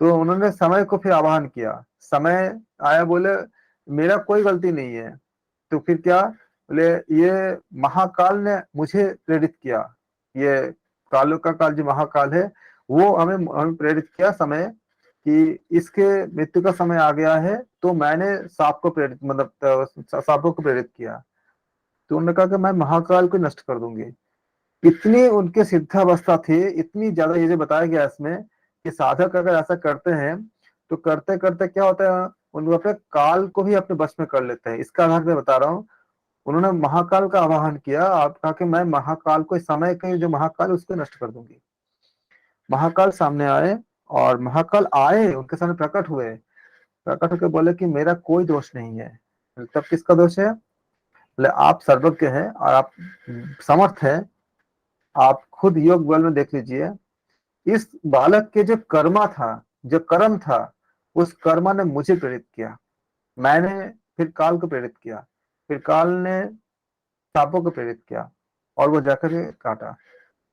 तो उन्होंने समय को फिर आवाहन किया, समय आया, बोले मेरा कोई गलती नहीं है। तो फिर क्या बोले, ये महाकाल ने मुझे प्रेरित किया, ये कालों का काल जो महाकाल है, वो हमें हमें प्रेरित किया समय, कि इसके मृत्यु का समय आ गया है, तो मैंने सांप को प्रेरित मतलब सांपों को प्रेरित किया। तो उन्होंने कहा कि मैं महाकाल को नष्ट कर दूंगी। इतनी उनके सिद्धावस्था थी, इतनी ज्यादा, ये जो बताया गया इसमें कि साधक अगर ऐसा करते हैं तो करते करते क्या होता है, उन अपने काल को भी अपने बस में कर लेते हैं। इसका आधार मैं बता रहा हूँ, उन्होंने महाकाल का आवाहन किया, आप कहा कि मैं महाकाल को, इस समय के जो महाकाल उसको नष्ट कर दूंगी। महाकाल सामने आए, और महाकाल आए उनके सामने प्रकट हुए, प्रकट होकर बोले कि मेरा कोई दोष नहीं है। तब किसका दोष है? बोले आप सर्वज्ञ हैं और आप समर्थ हैं, आप खुद योग बल में देख लीजिए, इस बालक के जो कर्मा था, जो कर्म था, उस कर्मा ने मुझे प्रेरित किया, मैंने फिर काल को प्रेरित किया, फिर काल ने सांपों को प्रेरित किया, और वो जाकर के काटा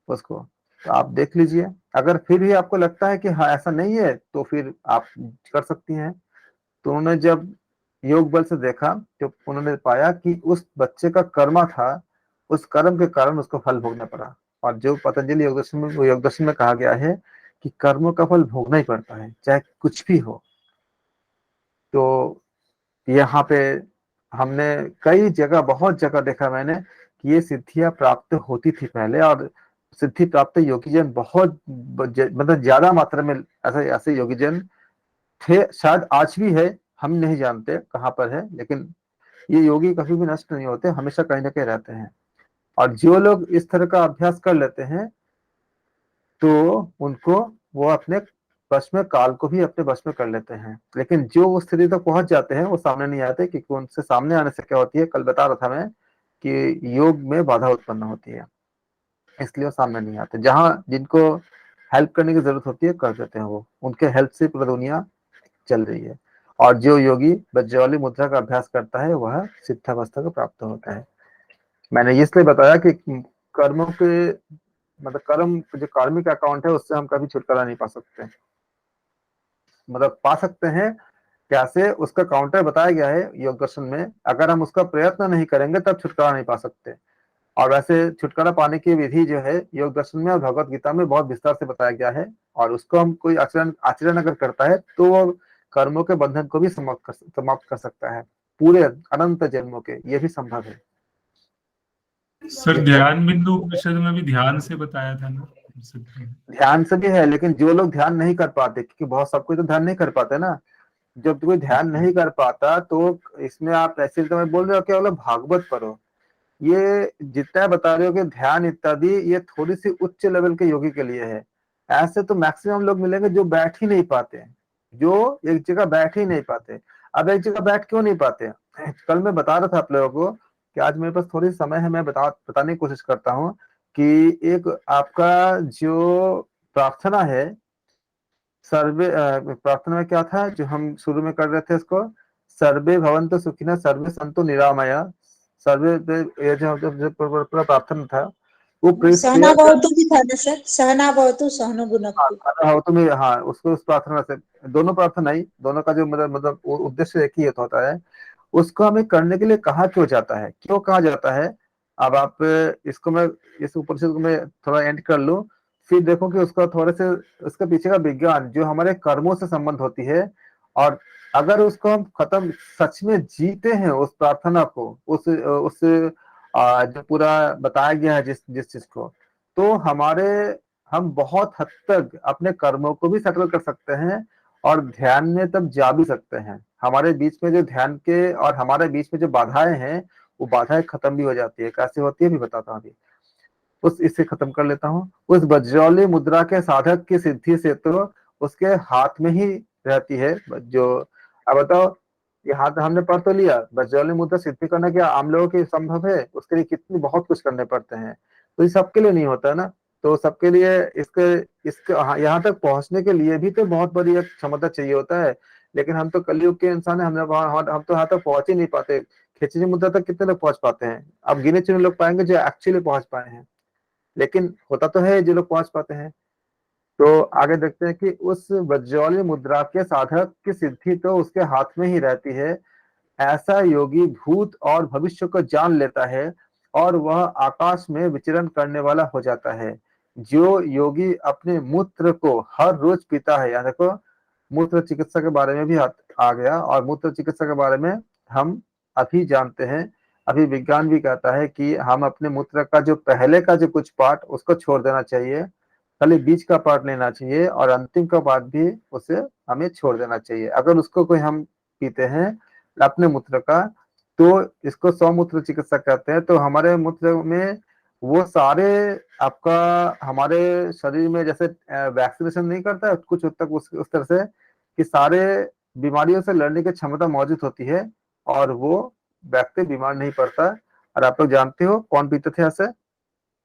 उसको। तो आप देख लीजिए, अगर फिर भी आपको लगता है कि हाँ ऐसा नहीं है, तो फिर आप कर सकती हैं। तो उन्होंने जब योग बल से देखा, तो उन्होंने पाया कि उस बच्चे का कर्मा था, उस कर्म के कारण उसको फल भोगना पड़ा। और जो पतंजलि योग दर्शन में कहा गया है कि कर्मों का फल भोगना ही पड़ता है, चाहे कुछ भी हो। तो यहाँ पे हमने कई जगह, बहुत जगह देखा मैंने कि ये सिद्धियां प्राप्त होती थी पहले, और सिद्धि प्राप्त योगीजन बहुत मतलब ज्यादा मात्रा में ऐसे ऐसे योगीजन थे, शायद आज भी है, हम नहीं जानते कहाँ पर है, लेकिन ये योगी कभी भी नष्ट नहीं होते, हमेशा कहीं ना कहीं रहते हैं। और जो लोग इस तरह का अभ्यास कर लेते हैं, तो उनको वो अपने वश में, काल को भी अपने वश में कर लेते हैं। लेकिन जो उस स्थिति तक पहुंच जाते हैं वो सामने नहीं आते, क्योंकि उनसे सामने आने से क्या होती है, कल बता रहा था मैं कि योग में बाधा उत्पन्न होती है, इसलिए वो सामने नहीं आते। जहां जिनको हेल्प करने की जरूरत होती है कर देते हैं, वो उनके हेल्प से पूरी दुनिया चल रही है। और जो योगी वज्रवाली मुद्रा का अभ्यास करता है वह सिद्धावस्था को प्राप्त होता है। मैंने इसलिए बताया कि कर्मों के मतलब कर्म जो कार्मिक अकाउंट है, उससे हम कभी छुटकारा नहीं पा सकते। मतलब पा सकते हैं कैसे, उसका काउंटर बताया गया है योग दर्शन में, अगर हम उसका प्रयत्न नहीं करेंगे तब छुटकारा नहीं पा सकते। और वैसे छुटकारा पाने की विधि जो है योग दर्शन में और भगवत गीता में बहुत विस्तार से बताया गया है, और उसको हम कोई आचरण आचरण अगर करता है तो वो कर्मों के बंधन को भी समाप्त कर सकता है, पूरे अनंत जन्मों के, ये भी संभव है। सर ध्यान बिंदु उपनिषद में भी ध्यान से बताया था ना? ध्यान से भी है, लेकिन जो लोग ध्यान नहीं कर पाते, क्योंकि बहुत सब कोई तो ध्यान नहीं कर पाते ना, जब कोई ध्यान नहीं कर पाता तो इसमें आप ऐसे तो मैं बोल रहे हो कि बोलो भागवत पढ़ो, ये जितना बता रहे हो कि ध्यान इत्यादि, ये थोड़ी सी उच्च लेवल के योगी के लिए है। ऐसे तो मैक्सिमम लोग मिलेंगे जो बैठ ही नहीं पाते, जो एक जगह बैठ ही नहीं पाते। अब एक जगह बैठ क्यों नहीं पाते? कल मैं बता रहा था आप लोगों को कि आज मेरे पास थोड़ी समय है, मैं बताने की कोशिश करता हूँ कि एक आपका जो प्रार्थना है, सर्वे प्रार्थना में क्या था जो हम शुरू में कर रहे थे इसको, सर्वे भवन्तु सुखिनः सर्वे सन्तु निरामया सर्वे पे ये जो पूरा प्रार्थना था वो प्रेस सहना भवतु भी था ना सर, सहना भवतु सहनो भुनक्तु। हाँ तो मैं हाँ उसको उस प्रार्थना से दोनों प्रार्थना ही दोनों का जो मतलब उद्देश्य एक ही होता है। उसको हमें करने के लिए कहा क्यों जाता है, क्यों कहा जाता है। अब आप इसको मैं इस उपनिषद को मैं थोड़ा एंड कर लूं, फिर देखो कि उसका थोड़े से उसके पीछे का विज्ञान जो हमारे कर्मों से संबंध होती है, और अगर उसको हम खत्म सच में जीते हैं उस प्रार्थना को, उस जो पूरा बताया गया है जिस जिस चीज को, तो हम बहुत हद तक अपने कर्मों को भी सेटल कर सकते हैं और ध्यान में तब जा भी सकते हैं। हमारे बीच में जो ध्यान के और हमारे बीच में जो बाधाएं हैं वो बाधाएं खत्म भी हो जाती है। कैसे होती है भी बताता हूँ अभी। उस इससे खत्म कर लेता हूँ। उस वज्रौली मुद्रा के साधक की सिद्धि से तो उसके हाथ में ही रहती है। जो अब बताओ, ये हाथ हमने पढ़ तो लिया, वज्रौली मुद्रा सिद्धि करना क्या आम लोगों के संभव है? उसके लिए कितनी बहुत कुछ करने पड़ते हैं। तो ये सबके लिए नहीं होता है ना। तो सबके लिए इसके इसके यहाँ तक पहुंचने के लिए भी तो बहुत बड़ी एक क्षमता चाहिए होता है। लेकिन हम तो कलयुग के इंसान है, हम तो यहाँ तक पहुंच ही नहीं पाते। खिचड़ी मुद्रा तक कितने लोग पहुंच पाते हैं? अब गिने चुने लोग पाएंगे जो एक्चुअली पहुंच पाए हैं, लेकिन होता तो है जो लोग पहुंच पाते हैं। तो आगे देखते हैं कि उस वज्रौली मुद्रा के साधक की सिद्धि तो उसके हाथ में ही रहती है। ऐसा योगी भूत और भविष्य को जान लेता है और वह आकाश में विचरण करने वाला हो जाता है। जो योगी अपने मूत्र को हर रोज पीता है, यानी देखो मूत्र चिकित्सा के बारे में भी आ गया, और मूत्र चिकित्सा के बारे में हम अभी जानते हैं। अभी विज्ञान भी कहता है कि हम अपने मूत्र का जो पहले का जो कुछ पार्ट उसको छोड़ देना चाहिए, खाली बीच का पार्ट लेना चाहिए, और अंतिम का पार्ट भी उसे हमें छोड़ देना चाहिए। अगर उसको कोई हम पीते हैं अपने मूत्र का, तो इसको स्वमूत्र चिकित्सा कहते हैं। तो हमारे मूत्र में वो सारे आपका हमारे शरीर में जैसे वैक्सीनेशन नहीं करता है कुछ हद तक उस तरह से, कि सारे बीमारियों से लड़ने की क्षमता मौजूद होती है और वो व्यक्ति बीमार नहीं पड़ता। और आप लोग जानते हो कौन पीते थे ऐसे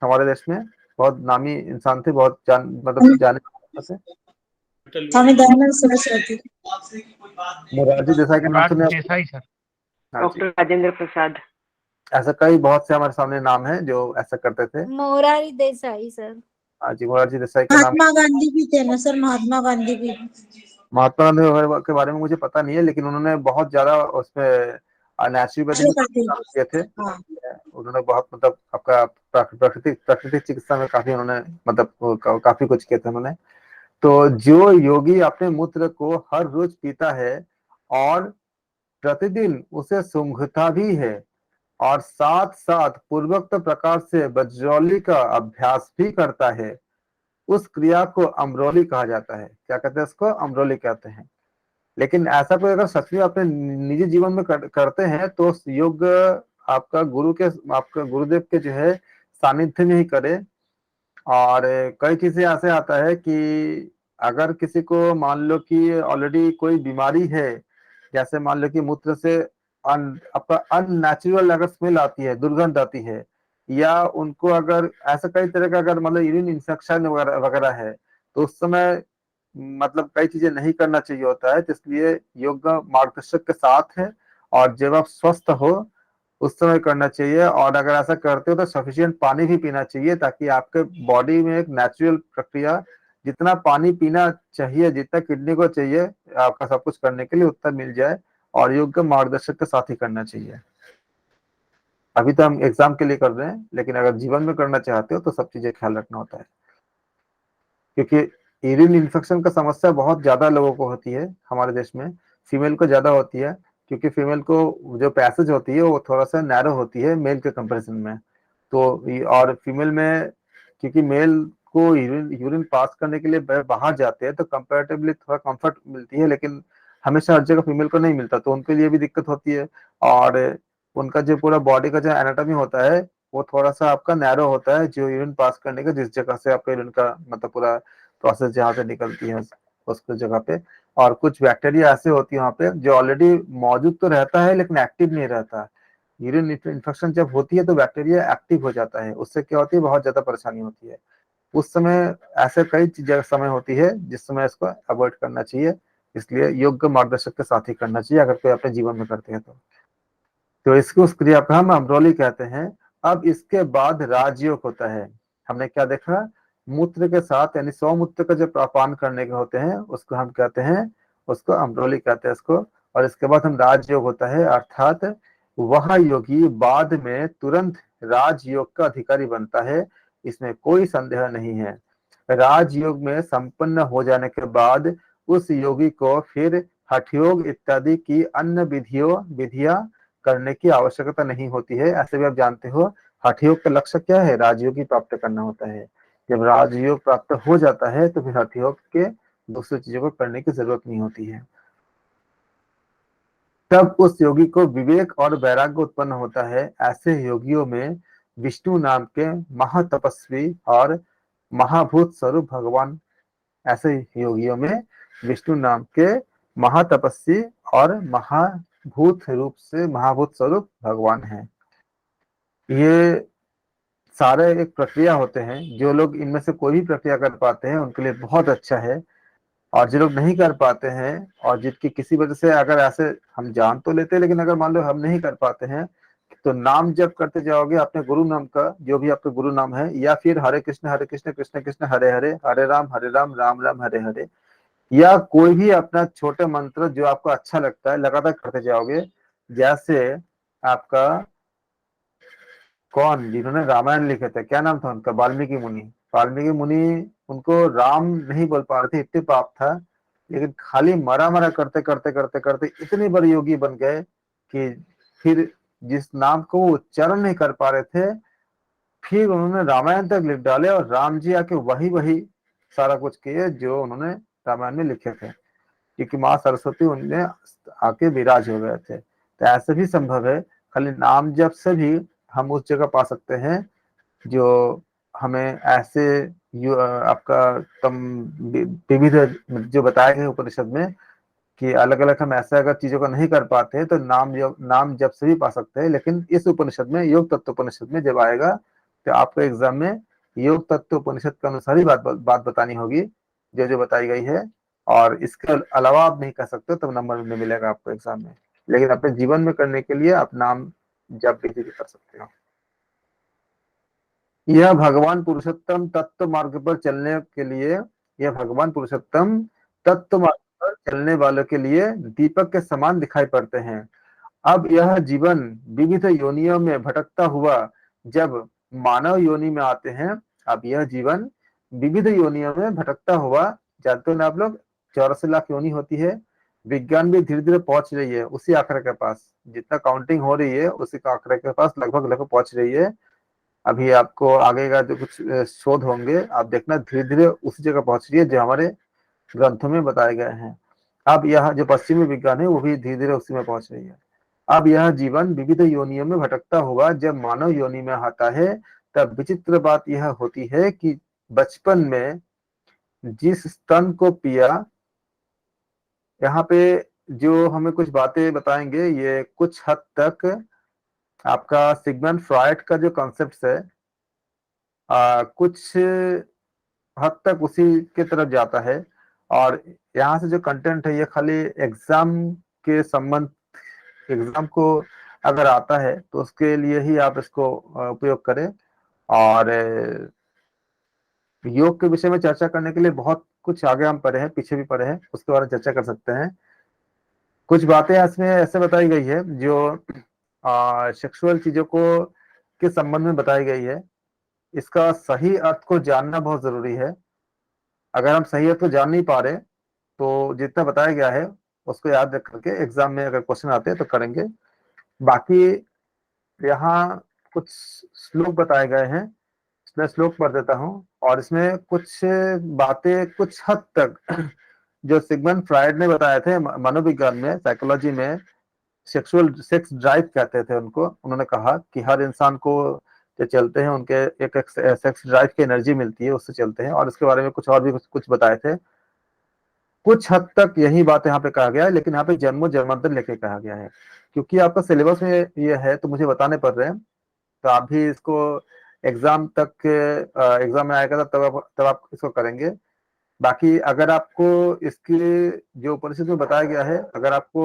हमारे देश में? बहुत नामी इंसान थे, बहुत मतलब जाने थे। स्वामी दयानंद सरस्वती। मोरारजी देसाई का नाम सुने? देसाई सर। हाँ जी। डॉक्टर राजेंद्र प्रसाद। ऐसा कई बहुत से हमारे सामने नाम है जो ऐसा करते थे। मोरारी देसाई सर। हाँ जी, मोरारजी देसाई का नाम। महात्मा गांधी भी थे ना सर, महात्मा गांधी भी। महात्मा गांधी के बारे में मुझे पता नहीं है, लेकिन उन्होंने बहुत ज्यादा उसमें नेचुरोपैथी में काम किए थे। हाँ। उन्होंने बहुत मतलब आपका प्राकृतिक चिकित्सा में काफी उन्होंने मतलब काफी कुछ किया था उन्होंने। तो जो योगी अपने मूत्र को हर रोज पीता है और प्रतिदिन उसे सूंघता भी है और साथ साथ पूर्वोक्त प्रकार से वज्रौली का अभ्यास भी करता है, उस क्रिया को अमरोली कहा जाता है। क्या कहते हैं उसको? अमरोली कहते हैं। लेकिन ऐसा कोई अगर सच में अपने निजी जीवन में करते हैं तो योग आपका आपका गुरुदेव के जो है सानिध्य में ही करे। और कई चीजें ऐसे आता है कि अगर किसी को मान लो कि ऑलरेडी कोई बीमारी है, जैसे मान लो कि मूत्र से आपका अननेचुरल अगर स्मेल आती है, दुर्गंध आती है, या उनको अगर ऐसा कई तरह का अगर मतलब यूरिन इन्फेक्शन वगैरह वगैरह है, तो उस समय मतलब कई चीजें नहीं करना चाहिए होता है। तो इसलिए योग मार्गदर्शक के साथ है, और जब आप स्वस्थ हो उस समय करना चाहिए। और अगर ऐसा करते हो तो सफिशिएंट पानी भी पीना चाहिए, ताकि आपके बॉडी में एक नेचुरल प्रक्रिया, जितना पानी पीना चाहिए, जितना किडनी को चाहिए आपका सब कुछ करने के लिए, उतना मिल जाए। और योग मार्गदर्शक के साथ ही करना चाहिए। अभी तो हम एग्जाम के लिए कर रहे हैं, लेकिन अगर जीवन में करना चाहते हो तो सब चीजें ख्याल रखना होता है। क्योंकि यूरिन इन्फेक्शन का समस्या बहुत ज्यादा लोगों को होती है हमारे देश में, फीमेल को ज्यादा होती है, क्योंकि फीमेल को जो पैसेज होती है वो थोड़ा सा नैरो होती है मेल के कंपैरिजन में। तो और फीमेल में, क्योंकि मेल को यूरिन पास करने के लिए बाहर जाते हैं तो कंपैरेटिवली थोड़ा कंफर्ट मिलती है, लेकिन हमेशा हर जगह फीमेल को नहीं मिलता, तो उनके लिए भी दिक्कत होती है। और उनका जो पूरा बॉडी का जो एनाटॉमी होता है वो थोड़ा सा आपका नैरो होता है, जो यूरिन पास करने का जिस जगह से आपका यूरिन का मतलब पूरा प्रोसेस जहाँ से निकलती है उस जगह पे। और कुछ बैक्टीरिया ऐसे होती है वहाँ पे जो ऑलरेडी मौजूद तो रहता है लेकिन एक्टिव नहीं रहता। यूरिन इन्फेक्शन जब होती है तो बैक्टीरिया एक्टिव हो जाता है, उससे क्या होती है बहुत ज्यादा परेशानी होती है। उस समय ऐसे कई चीजें समय होती है जिस समय इसको अवॉइड करना चाहिए। इसलिए योग मार्गदर्शक के साथ ही करना चाहिए अगर कोई अपने जीवन में करते हैं तो। तो इसको उस क्रिया को हम अम्रोली कहते हैं। अब इसके बाद राजयोग होता है। हमने क्या देखा, मूत्र के साथ यानी सौमूत्र का जो पान करने के होते हैं उसको हम कहते हैं, उसको अम्रोली कहते हैं इसको। और इसके बाद हम राजयोग होता है, अर्थात वह योगी बाद में तुरंत राजयोग का अधिकारी बनता है, इसमें कोई संदेह नहीं है। राजयोग में संपन्न हो जाने के बाद उस योगी को फिर हठयोग इत्यादि की अन्य विधियां करने की आवश्यकता नहीं होती है। ऐसे भी आप जानते हो हठयोग का लक्ष्य क्या है, राजयोगी प्राप्त करना होता है। जब राजयोग प्राप्त हो जाता है तो फिर हठयोग के दूसरी चीजों को करने की जरूरत नहीं होती है। तब उस योगी को विवेक और वैराग्य उत्पन्न होता है। ऐसे योगियों में विष्णु नाम के महातपस्वी और महाभूत स्वरूप भगवान, ऐसे योगियों में विष्णु नाम के महातपस्वी और महाभूत स्वरूप भगवान है। ये सारे एक प्रक्रिया होते हैं। जो लोग इनमें से कोई भी प्रक्रिया कर पाते हैं उनके लिए बहुत अच्छा है, और जो लोग नहीं कर पाते हैं और जिनकी किसी वजह से, अगर ऐसे हम जान तो लेते हैं लेकिन अगर मान लो हम नहीं कर पाते हैं, तो नाम जप करते जाओगे अपने गुरु नाम का, जो भी आपका गुरु नाम है, या फिर हरे कृष्ण कृष्ण कृष्ण हरे हरे, हरे राम राम राम हरे हरे, या कोई भी अपना छोटे मंत्र जो आपको अच्छा लगता है लगातार करते जाओगे। जैसे आपका कौन, जिन्होंने रामायण लिखे थे, क्या नाम था उनका, वाल्मीकि मुनि। वाल्मीकि मुनि, उनको राम नहीं बोल पा रहे थे, इतने पाप था, लेकिन खाली मरा मरा करते करते करते करते इतने बड़े योगी बन गए कि फिर जिस नाम को वो उच्चारण नहीं कर पा रहे थे, फिर उन्होंने रामायण तक लिख डाले और राम जी आके वही वही सारा कुछ किए जो उन्होंने रामायण में लिखे थे, क्योंकि माँ सरस्वती उनमें आके विराज हो गए थे। तो ऐसे भी संभव है, खाली नाम जप से भी हम उस जगह पा सकते हैं जो हमें ऐसे आपका तम विविध जो बताए गए उपनिषद में कि अलग अलग हम ऐसे अगर चीजों को नहीं कर पाते हैं तो नाम जप से भी पा सकते हैं। लेकिन इस उपनिषद में, योग तत्व उपनिषद में जब आएगा तो आपको एग्जाम में योग तत्व उपनिषद के अनुसार ही बात बतानी होगी जो जो बताई गई है, और इसके अलावा आप नहीं कर सकते तब नंबर नहीं मिलेगा आपको एग्जाम में। लेकिन अपने जीवन में करने के लिए आप नाम जप भी कर सकते हो। यह भगवान पुरुषोत्तम तत्व मार्ग पर चलने के लिए, यह भगवान पुरुषोत्तम तत्व मार्ग पर चलने वालों के लिए दीपक के समान दिखाई पड़ते हैं। अब यह जीवन विविध योनियों में भटकता हुआ जब मानव योनि में आते हैं, अब यह जीवन विविध योनियों में भटकता हुआ, जानते हो ना आप लोग 84 लाख योनि होती है। विज्ञान भी धीरे धीरे पहुंच रही है उसी आंकड़े के पास, जितना काउंटिंग हो रही है उसी का आंकड़े के पास लगभग पहुंच रही है। अभी आपको आगे का जो कुछ शोध होंगे आप देखना, धीरे धीरे उसी जगह पहुंच रही है जो हमारे ग्रंथों में बताए गए हैं। अब यह जो पश्चिमी विज्ञान है वो भी धीरे धीरे उसी में पहुंच रही है। अब यह जीवन विविध योनियों में भटकता हुआ जब मानव योनि में आता है, तब विचित्र बात यह होती है कि बचपन में जिस स्तन को पिया, यहाँ पे जो हमें कुछ बातें बताएंगे ये कुछ हद तक आपका सिगमंड फ्रॉयड का जो कॉन्सेप्ट है कुछ हद तक उसी की तरफ जाता है। और यहाँ से जो कंटेंट है ये खाली एग्जाम के संबंध, एग्जाम को अगर आता है तो उसके लिए ही आप इसको उपयोग करें। और योग के विषय में चर्चा करने के लिए बहुत कुछ आगे हम पढ़े हैं, पीछे भी पढ़े हैं, उसके बारे में चर्चा कर सकते हैं। कुछ बातें इसमें ऐसे बताई गई है जो सेक्सुअल चीजों को के संबंध में बताई गई है। इसका सही अर्थ को जानना बहुत जरूरी है। अगर हम सही अर्थ को जान नहीं पा रहे तो जितना बताया गया है उसको याद रख करके एग्जाम में अगर क्वेश्चन आते हैं तो करेंगे। बाकी यहाँ कुछ श्लोक बताए गए हैं, मैं श्लोक पढ़ देता हूँ। और इसमें कुछ बातें कुछ हद तक जो सिगमंड फ्रायड ने बताए थे मनोविज्ञान में, साइकोलॉजी में, सेक्स ड्राइव कहते थे उनको। उन्होंने कहा कि हर इंसान को जो चलते हैं उनके एक सेक्स ड्राइव की एनर्जी मिलती है, उससे चलते हैं। और इसके बारे में कुछ और भी कुछ बताए थे। कुछ हद तक यही बात यहाँ पे कहा गया है, लेकिन यहाँ पे जन्मों जन्मांतर लेके कहा गया है। क्योंकि आपका सिलेबस में ये है तो मुझे बताने पड़ रहे हैं, तो आप भी इसको एग्जाम तक एग्जाम में आएगा तब आप इसको करेंगे। बाकी अगर आपको इसकी जो उपनिषद में बताया गया है अगर आपको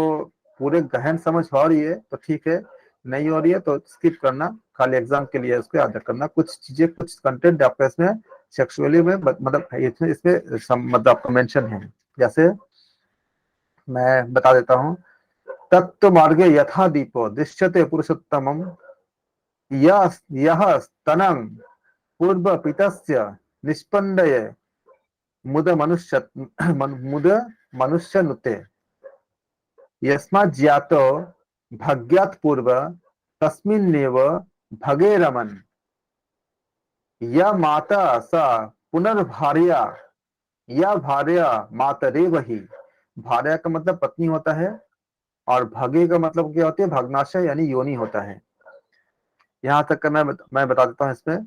पूरे गहन समझ हो रही है तो ठीक है, नहीं हो रही है तो स्किप करना, खाली एग्जाम के लिए उसको याद करना। कुछ चीजें, कुछ कंटेंट आपका इसमें सेक्सुअली में मतलब इसमें मतलब आपका मेंशन है। जैसे मैं बता देता हूँ, तत्व मार्गे यथा दीपो दृश्यते पुरुषोत्तमम यह स्तनं पूर्व पितस्य निष्पंदये मुद मनुष्य नुते यस्मात् ज्ञातो भाग्यात् पूर्व तस्मिन्नेव भगे रमन या माता सा पुनर्भार्या या भार्या मातरेव ही। भार्या का मतलब पत्नी होता है और भगे का मतलब क्या होती है, भग्नाशय यानी योनि होता है। यहां तक का मैं बता देता हूं इसमें।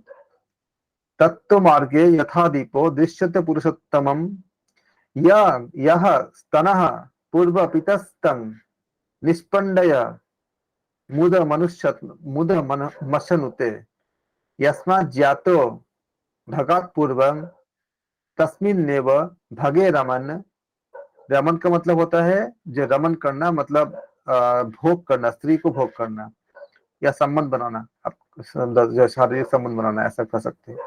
तत्व मार्गे यथा दीपो दृश्यते पुरुषोत्तमम यह स्तनः पूर्व पितस्तं निष्पंडय मुद मनुष्य यस्मात् ज्ञातो भगात् पूर्वं तस्मिन्नेव भगे रमन। रमन का मतलब होता है जो रमन करना, मतलब भोग करना, स्त्री को भोग करना या संबंध बनाना, जो शारीरिक संबंध बनाना, ऐसा कह सकते हैं।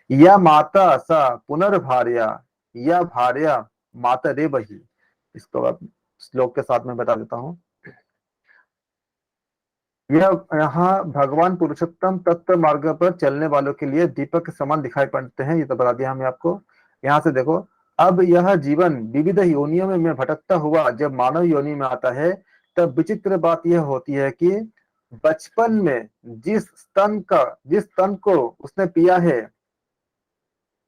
या माता सा पुनर्भार्या या भार्या माता रे बही। इसको अब श्लोक के साथ में बता देता हूँ। यह यहाँ भगवान पुरुषोत्तम तत्व मार्ग पर चलने वालों के लिए दीपक के समान दिखाई पड़ते हैं, ये तो बता दिया हमने आपको। यहाँ से देखो, अब यह जीवन विविध योनियों में भटकता हुआ जब मानव योनि में आता है, तब विचित्र बात यह होती है कि बचपन में जिस स्तन को उसने पिया है,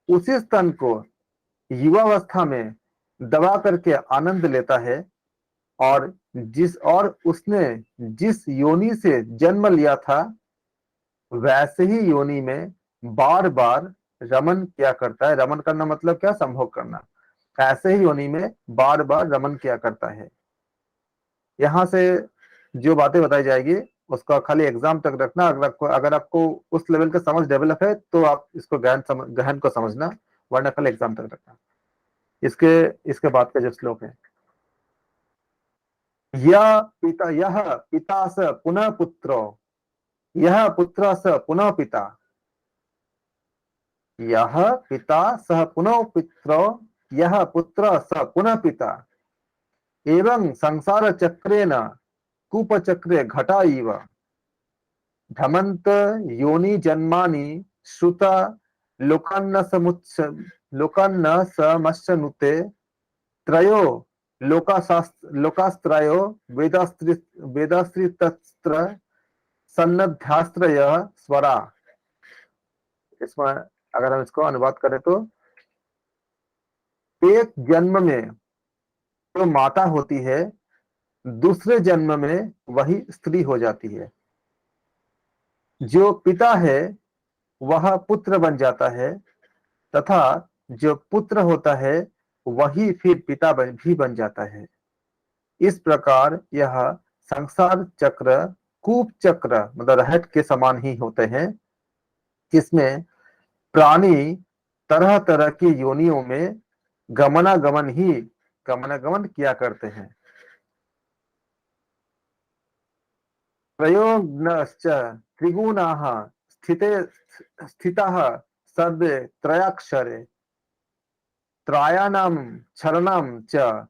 उसी स्तन को युवावस्था में दबा करके आनंद लेता है, और उसने जिस योनि से जन्म लिया था, वैसे ही योनि में बार बार रमन किया करता है। रमन करना मतलब क्या, संभोग करना। ऐसे ही योनि में बार बार रमन किया करता है। यहाँ से जो बातें बताई जाएगी उसका खाली एग्जाम तक रखना। अगर आपको उस लेवल का समझ डेवलप है तो आप इसको गहन को समझना, वरना खाली एग्जाम तक रखना। इसके बाद का जो श्लोक है, यह पिता स पुनः पुत्रो यह पुत्र स पुनः पिता यह पिता सह पुनः पुत्रो यह पुत्र स पुनः पिता एवं संसार चक्रेण कूप चक्रे घटा इव धमंत योनि जन्मानि श्रुता लोकान्न समश्नुते त्रयो लोकास्त्रयो वेदास्त्रितस्त्र सन्नद्धास्त्रय स्वरा। इसमें अगर हम इसको अनुवाद करें तो, एक जन्म में जो माता होती है, दूसरे जन्म में वही स्त्री हो जाती है। जो पिता है वह पुत्र बन जाता है, तथा जो पुत्र होता है वही फिर पिता भी बन जाता है। इस प्रकार यह संसार चक्र कूप चक्र मतलब रहट के समान ही होते हैं, जिसमें प्राणी तरह तरह की योनियों में गमनागमन किया करते हैं। प्रयोगश्च त्रिगुणाः स्थिताः सर्वे त्रयाक्षरे त्रायाणां चरणं च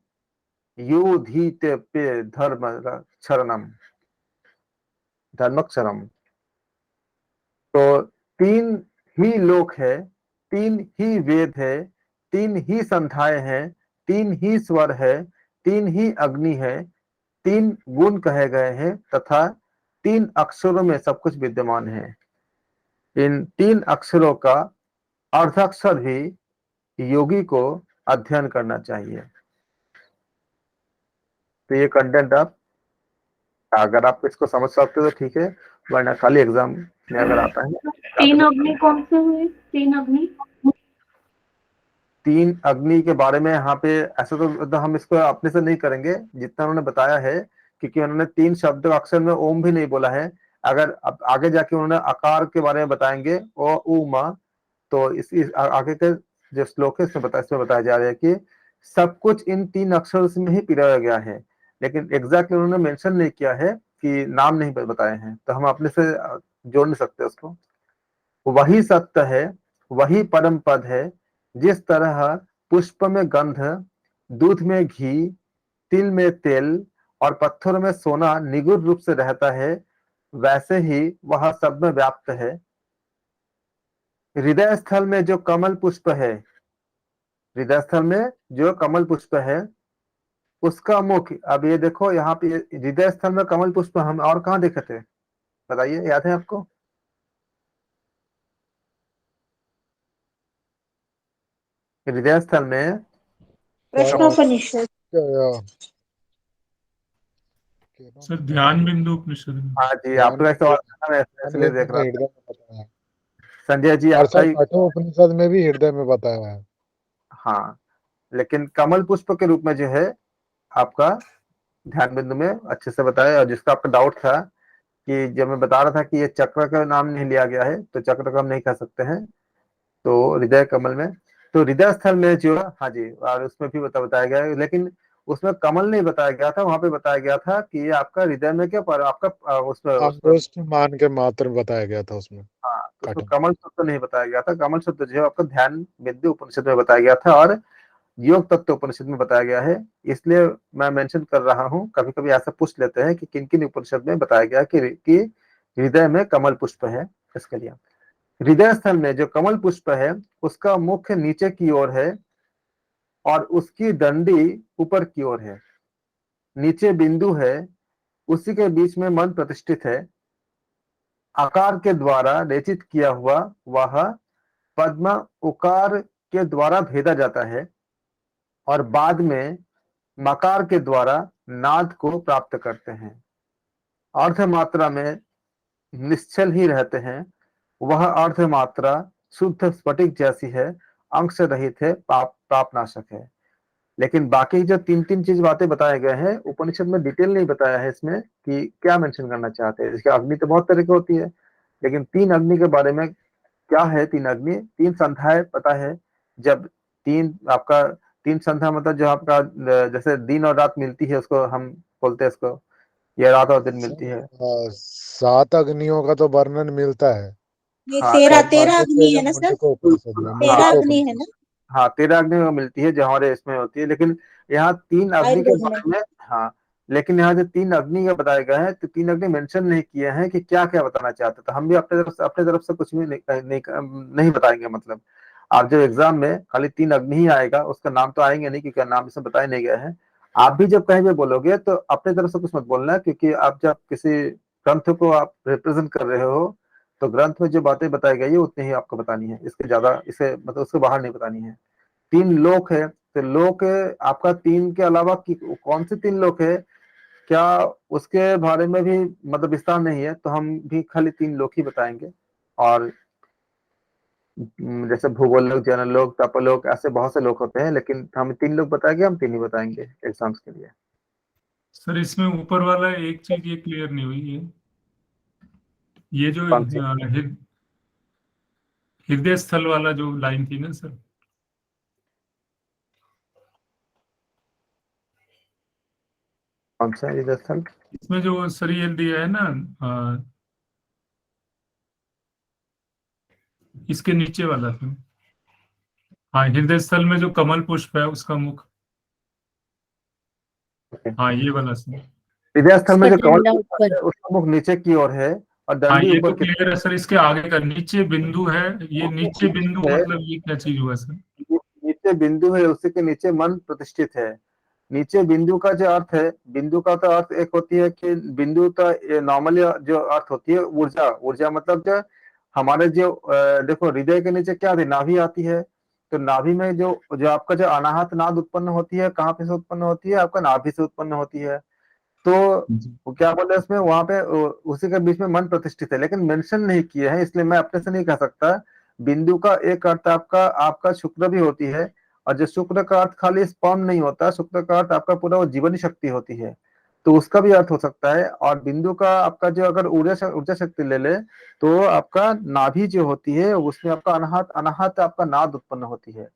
योधीते धर्मक्षरम। तो तीन ही लोक है, तीन ही वेद है, तीन ही संध्याएं हैं, तीन ही स्वर है, तीन ही अग्नि है, तीन गुण कहे गए हैं, तथा तीन अक्षरों में सब कुछ विद्यमान है। इन तीन अक्षरों का अर्धाक्षर भी योगी को अध्ययन करना चाहिए। तो ये कंटेंट अगर आप इसको समझ सकते हो तो ठीक है, वरना खाली एग्जाम में अगर आता है। तीन अग्नि कौन से हुए? तीन अग्नि के बारे में यहाँ पे ऐसा तो हम इसको अपने से नहीं करेंगे, जितना उन्होंने बताया है, क्योंकि उन्होंने तीन शब्द अक्षर में ओम भी नहीं बोला है। अगर आगे जाके उन्होंने आकार के बारे में बताएंगे ओ उमा, तो इस आगे के जो श्लोक है इसमें बताया जा रहा है कि सब कुछ इन तीन अक्षरों में ही पिरोया गया है, लेकिन एग्जैक्टली उन्होंने मेंशन नहीं किया है उसकी नाम नहीं बताए हैं, तो हम अपने से जोड़ नहीं सकते उसको। वही सत्य है, वही परम पद है, जिस तरह पुष्प में गंध, दूध में घी, तिल में तेल और पत्थर में सोना निगुण रूप से रहता है, वैसे ही वह सब में व्याप्त है। हृदय स्थल में जो कमल पुष्प है, हृदय स्थल में जो कमल पुष्प है, उसका मुख, अब ये देखो यहाँ पे हृदय स्थल में कमल पुष्प हम और कहाँ देखे थे, बताइए, याद है आपको? हृदय स्थल में प्रश्नोपनिषद। सर ध्यान बिंदु उपनिषद में। हाँ जी, आपका एक सवाल था, मैं इसलिए देख रहा था। हृदय में बताया है। संजय जी और आपका सर ही, कठोपनिषद में भी हृदय में बताया है। हाँ, लेकिन कमल पुष्प के रूप में जो है आपका ध्यान बिंदु में अच्छे से बताया। और जिसका आपका डाउट था कि जब मैं बता रहा था कि ये चक्र का नाम नहीं लिया गया है, तो चक्र का हम नहीं कह सकते हैं, तो हृदय कमल में, तो हृदय स्थल में जो, हाँ जी, और उसमें भी बताया गया है, लेकिन उसमें कमल नहीं बताया गया था, वहां पे बताया गया था कि ये आपका हृदय में क्या पर आपका उसमें उसमें अंगुष्ठ मान के मात्र बताया गया था उसमें। हाँ, तो उसमें कठोप कमल शब्द नहीं बताया गया था। कमल शब्द जो है आपका ध्यान बिंदु उपनिषद में बताया गया था और योग तत्व उपनिषद में बताया गया है। इसलिए मैं मेंशन कर रहा हूँ, कभी कभी ऐसा पूछ लेते हैं कि किन किन उपनिषद में बताया गया कि हृदय में कमल पुष्प है। इसके लिए हृदय स्थल में जो कमल पुष्प है, उसका मुख नीचे की ओर है और उसकी डंडी ऊपर की ओर है। नीचे बिंदु है, उसी के बीच में मन प्रतिष्ठित है। आकार के द्वारा रेचित किया हुआ वह पद्म उकार के द्वारा भेदा जाता है और बाद में मकार के द्वारा नाद को प्राप्त करते हैं। अर्ध मात्रा में निश्चल ही रहते हैं। वह अर्ध मात्रा शुद्ध स्फटिक जैसी है, अंश रहित है, पाप नाशक है। लेकिन बाकी जो तीन तीन चीज बातें बताए गए हैं, उपनिषद में डिटेल नहीं बताया है इसमें कि क्या मेंशन करना चाहते हैं। इसके अग्नि तो बहुत तरह की होती है, लेकिन तीन अग्नि के बारे में क्या है? तीन अग्नि, तीन संध्याएं पता है। जब तीन आपका तीन संध्या मतलब जो आपका जैसे दिन और रात मिलती है, उसको हम बोलते हैं, इसको ये रात और दिन मिलती है। 7 अग्नियों का तो वर्णन मिलता है। ये हाँ, तेरह शायद 13 अग्नि है मांडुक्य ना सर? उपनिषद में, 13 मांडुक्य अग्नि है उपनिषद। ना हाँ, 13 अग्नि में मिलती है जो हमारे इसमें होती है, लेकिन यहाँ तीन अग्नि के आयुर्वेद में? बारे में, हाँ, लेकिन यहाँ जो तीन अग्नि का बताया गया है, तो तीन अग्नि मेंशन नहीं किए हैं कि क्या क्या बताना चाहते। तो हम भी अपने तरफ से कुछ भी नहीं बताएंगे। मतलब आप जो एग्जाम में खाली तीन अग्नि ही आएगा, उसका नाम तो आएंगे नहीं, क्योंकि नाम इसमें बताया नहीं गया है। आप भी जब कहीं भी बोलोगे तो अपने तरफ से कुछ मत बोलना, क्योंकि आप जब किसी ग्रंथ को आप रिप्रेजेंट कर रहे हो, तो ग्रंथ में जो बातें बताई गई है उतनी ही आपको बतानी है, इसके ज्यादा इसे मतलब उसके बाहर नहीं बतानी है। तीन लोक है, तो लोक आपका तीन के अलावा कौन से तीन लोक है, क्या उसके बारे में भी मतलब विस्तार नहीं है, तो हम भी खाली तीन लोक ही बताएंगे। और जैसे भूगोल लोक, जनरल लोक, तपलोक, ऐसे बहुत से लोक होते हैं, लेकिन हम तीन लोग बताएंगे, हम तीन ही बताएंगे एग्जाम्स के लिए। सर इसमें ऊपर वाला एक चीज ये क्लियर नहीं हुई है, ये जो कौन सी? हृदय स्थल वाला जो लाइन थी ना सर, कौन सा हृदय स्थल? इसमें जो सर ये दिया है ना, इसके नीचे वाला था। हाँ, हृदय स्थल में जो कमल पुष्प है उसका मुख, हाँ ये वाला सर। हृदय स्थल में इसका जो कमल डंडा पुष्प ऊपर। है, उसका मुख नीचे की ओर है और हाँ डंडी ये ऊपर तो की क्लियर है सर, इसके आगे का नीचे बिंदु है, ये नीचे बिंदु है। मतलब ये क्या चीज हुआ सर? नीचे बिंदु है, उसी के नीचे मन प्रतिष्ठित है। नीचे बिंदु का जो अर्थ है, बिंदु का तो अर्थ एक होती है कि बिंदु तो नॉर्मली जो अर्थ होती है ऊर्जा, ऊर्जा मतलब जो हमारे जो देखो हृदय के नीचे क्या आती है, नाभि आती है। तो नाभि में जो जो आपका जो अनाहत नाद उत्पन्न होती है, कहाँ पे से उत्पन्न होती है? आपका नाभि से उत्पन्न होती है। तो वो क्या बोले उसमें, वहां पे उसी के बीच में मन प्रतिष्ठित है, लेकिन मेंशन नहीं किए हैं, इसलिए मैं अपने से नहीं कह सकता। बिंदु का एक अर्थ आपका आपका शुक्र भी होती है, और जो शुक्र का अर्थ खाली स्पर्म नहीं होता, शुक्र का अर्थ आपका पूरा वो जीवनी शक्ति होती है, तो उसका भी अर्थ हो सकता है। और बिंदु का आपका जो अगर ऊर्जा शक्ति ले ले, तो आपका नाभि जो होती है उसमें आपका अनाहत अनाहत आपका नाद उत्पन्न होती है।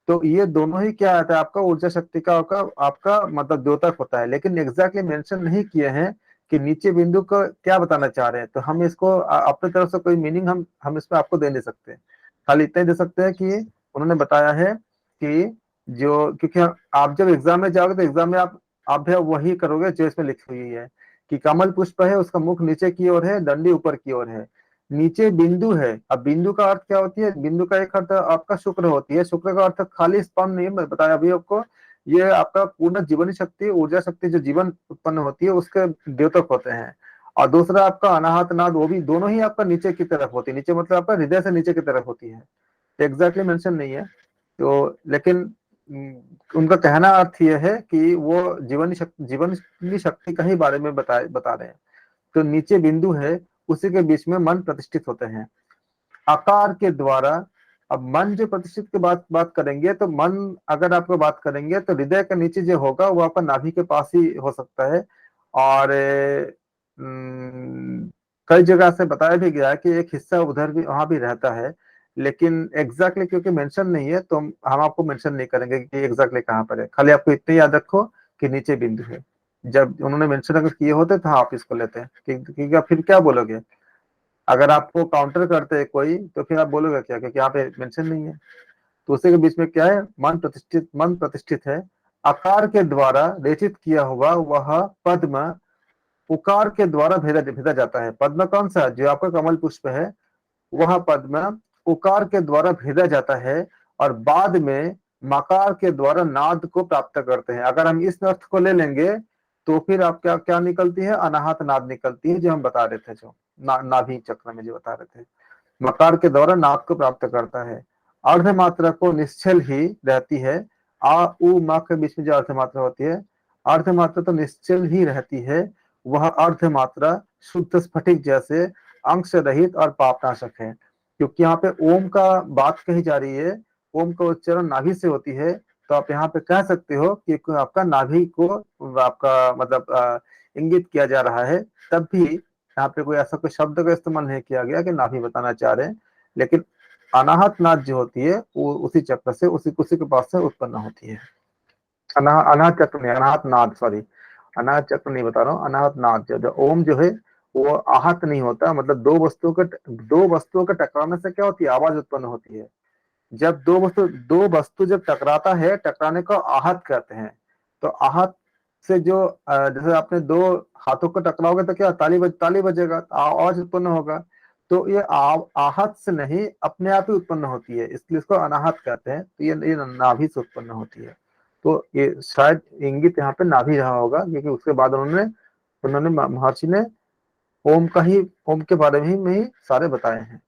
तो ये दोनों ही क्या आता है, आपका ऊर्जा शक्ति का आपका मतलब द्योतक होता है, लेकिन एग्जैक्टली मेंशन नहीं किए हैं कि नीचे बिंदु को क्या बताना चाह रहे हैं, तो हम इसको अपने तरफ से कोई मीनिंग हम इसमें आपको दे नहीं सकते, खाली इतना ही दे सकते हैं कि उन्होंने बताया है कि जो, क्योंकि आप जब एग्जाम में जाओगे तो एग्जाम में आप भी वही करोगे जो इसमें लिखी हुई है कि कमल पुष्प है, उसका मुख नीचे की ओर है, डंडी ऊपर की ओर है, नीचे बिंदु है। अब बिंदु का अर्थ क्या होती है, बिंदु का एक अर्थ आपका शुक्र होती है, शुक्र का अर्थ खाली स्पर्म नहीं, मैं बताया अभी आपको, ये आपका पूर्ण जीवनी शक्ति, ऊर्जा शक्ति जो जीवन उत्पन्न होती है उसके द्योतक होते हैं। और दूसरा आपका अनाहत नाद, वो भी दोनों ही आपका नीचे की तरफ होती है, नीचे मतलब आपका हृदय से नीचे की तरफ होती है, एग्जैक्टली मेंशन नहीं है तो, लेकिन उनका कहना अर्थ यह है कि वो जीवनी शक्ति का ही बारे में बता रहे हैं। तो नीचे बिंदु है, उसी के बीच में मन प्रतिष्ठित होते हैं आकार के द्वारा। अब मन जो प्रतिष्ठित की बात करेंगे, तो मन अगर आपको बात करेंगे तो हृदय के नीचे जो होगा वो आपका नाभि के पास ही हो सकता है। और कई जगह से बताया भी गया है कि एक हिस्सा उधर भी, वहां भी रहता है, लेकिन एग्जैक्टली क्योंकि मेंशन नहीं है तो हम आपको मेंशन नहीं करेंगे कि एग्जैक्टली कहाँ पर है, खाली आपको इतने याद रखो कि नीचे बिंदु है। जब उन्होंने मेंशन अगर किए होते तो आप इसको लेते हैं, क्योंकि फिर क्या बोलोगे, अगर आपको काउंटर करते हैं कोई तो फिर आप बोलोगे क्या, क्योंकि यहाँ पे मेंशन नहीं है। तो उसी के बीच में क्या है, मन प्रतिष्ठित है, आकार के द्वारा रेचित किया हुआ वह पद्म उकार के द्वारा भेदा जाता है। पद्म कौन सा, जो आपका कमल पुष्प है, वह पद्म उकार के द्वारा भेदा जाता है और बाद में मकार के द्वारा नाद को प्राप्त करते हैं। अगर हम इस अर्थ को ले लेंगे तो फिर आप क्या निकलती है, अनाहत नाद निकलती है, जो हम बता रहे थे, जो नाभि चक्र में जो बता रहे थे, मकार के द्वारा नाद को प्राप्त करता है। अर्धमात्रा को निश्चल ही रहती है, आ उ मा के बीच में जो अर्धमात्रा होती है, अर्धमात्रा तो निश्चल ही रहती है, वह अर्धमात्रा शुद्ध स्फटिक जैसे अंश रहित और पापनाशक है। क्योंकि यहाँ पे ओम का बात कही जा रही है, ओम का उच्चारण नाभि से होती है, तो आप यहाँ पे कह सकते हो कि आपका नाभि को आपका मतलब इंगित किया जा रहा है। तब भी यहाँ पे कोई ऐसा कोई शब्द का इस्तेमाल नहीं किया गया कि नाभि बताना चाह रहे हैं, लेकिन अनाहत नाद जो होती है वो उसी चक्र से, उसी के पास से उत्पन्न होती है। अनाहत चक्र नहीं, अनाहत नाद, सॉरी, अनाहत चक्र नहीं बता रहा हूँ, अनाहत नाद जो ओम जो है वो आहत नहीं होता, मतलब दो वस्तुओं के टकराने से क्या होती है, आवाज उत्पन्न होती है। जब दो वस्तु जब टकराता है, टकराने को आहत कहते हैं। तो आहत से जो जैसे आपने दो हाथों को टकराओगे तो क्या ताली बजेगा, आवाज उत्पन्न होगा। तो ये आहत से नहीं, अपने आप ही उत्पन्न होती है, इसलिए इसको अनाहत कहते हैं। तो ये नाभि से उत्पन्न होती है। तो ये शायद इंगित यहाँ पे नाभि रहा होगा, क्योंकि उसके बाद उन्होंने महर्षि ने ओम के बारे में ही सारे बताए हैं।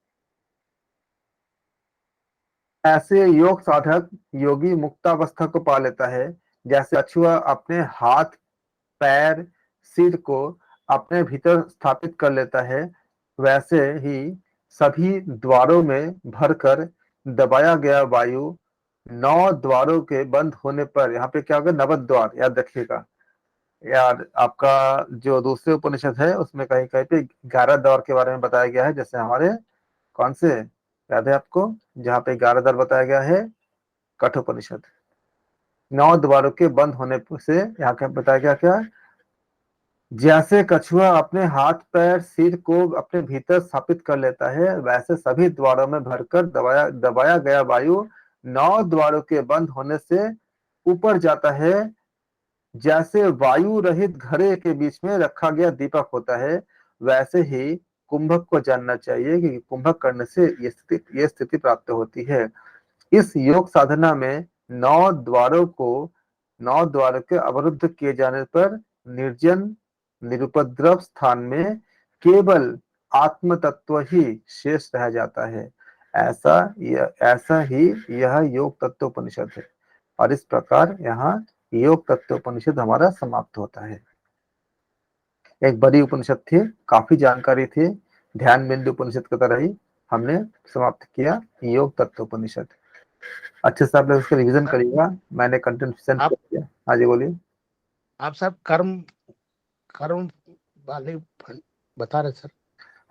ऐसे योग साधक योगी मुक्तावस्था को पा लेता है, जैसे कछुआ अपने हाथ पैर सिर को अपने भीतर स्थापित कर लेता है, वैसे ही सभी द्वारों में भरकर दबाया गया वायु 9 द्वारों के बंद होने पर, यहाँ पे क्या होगा, नवद द्वार, याद रखिएगा यार। आपका जो दूसरे उपनिषद है उसमें कहीं कहीं पे 11 द्वार के बारे में बताया गया है, जैसे हमारे कौन से याद है आपको, जहाँ पे 11 द्वार बताया गया है, कठोपनिषद। 9 द्वारों के बंद होने से यहाँ क्या बताया गया, क्या, जैसे कछुआ अपने हाथ पैर सिर को अपने भीतर स्थापित कर लेता है, वैसे सभी द्वारों में भरकर दबाया गया वायु 9 द्वारों के बंद होने से ऊपर जाता है। जैसे वायु रहित घड़े के बीच में रखा गया दीपक होता है, वैसे ही कुंभक को जानना चाहिए कि कुंभक करने से ये स्थिति प्राप्त होती है। इस योग साधना में 9 द्वारों के अवरुद्ध किए जाने पर निर्जन निरुपद्रव स्थान में केवल आत्म तत्व ही शेष रह जाता है। ऐसा ही यह योग तत्वोपनिषद है। और इस प्रकार यहाँ योग तत्वोपनिषद हमारा समाप्त होता है। एक बड़ी उपनिषद थी, काफी जानकारी थी, ध्यान बिंदु उपनिषद की तरह ही हमने समाप्त किया योग तत्वोपनिषद। अच्छे से आप लोग इसका रिवीजन करिएगा, मैंने कंटेंट सेंड कर दिया। हाँ जी बोलिए। आप सब कर्म वाले बता रहे सर।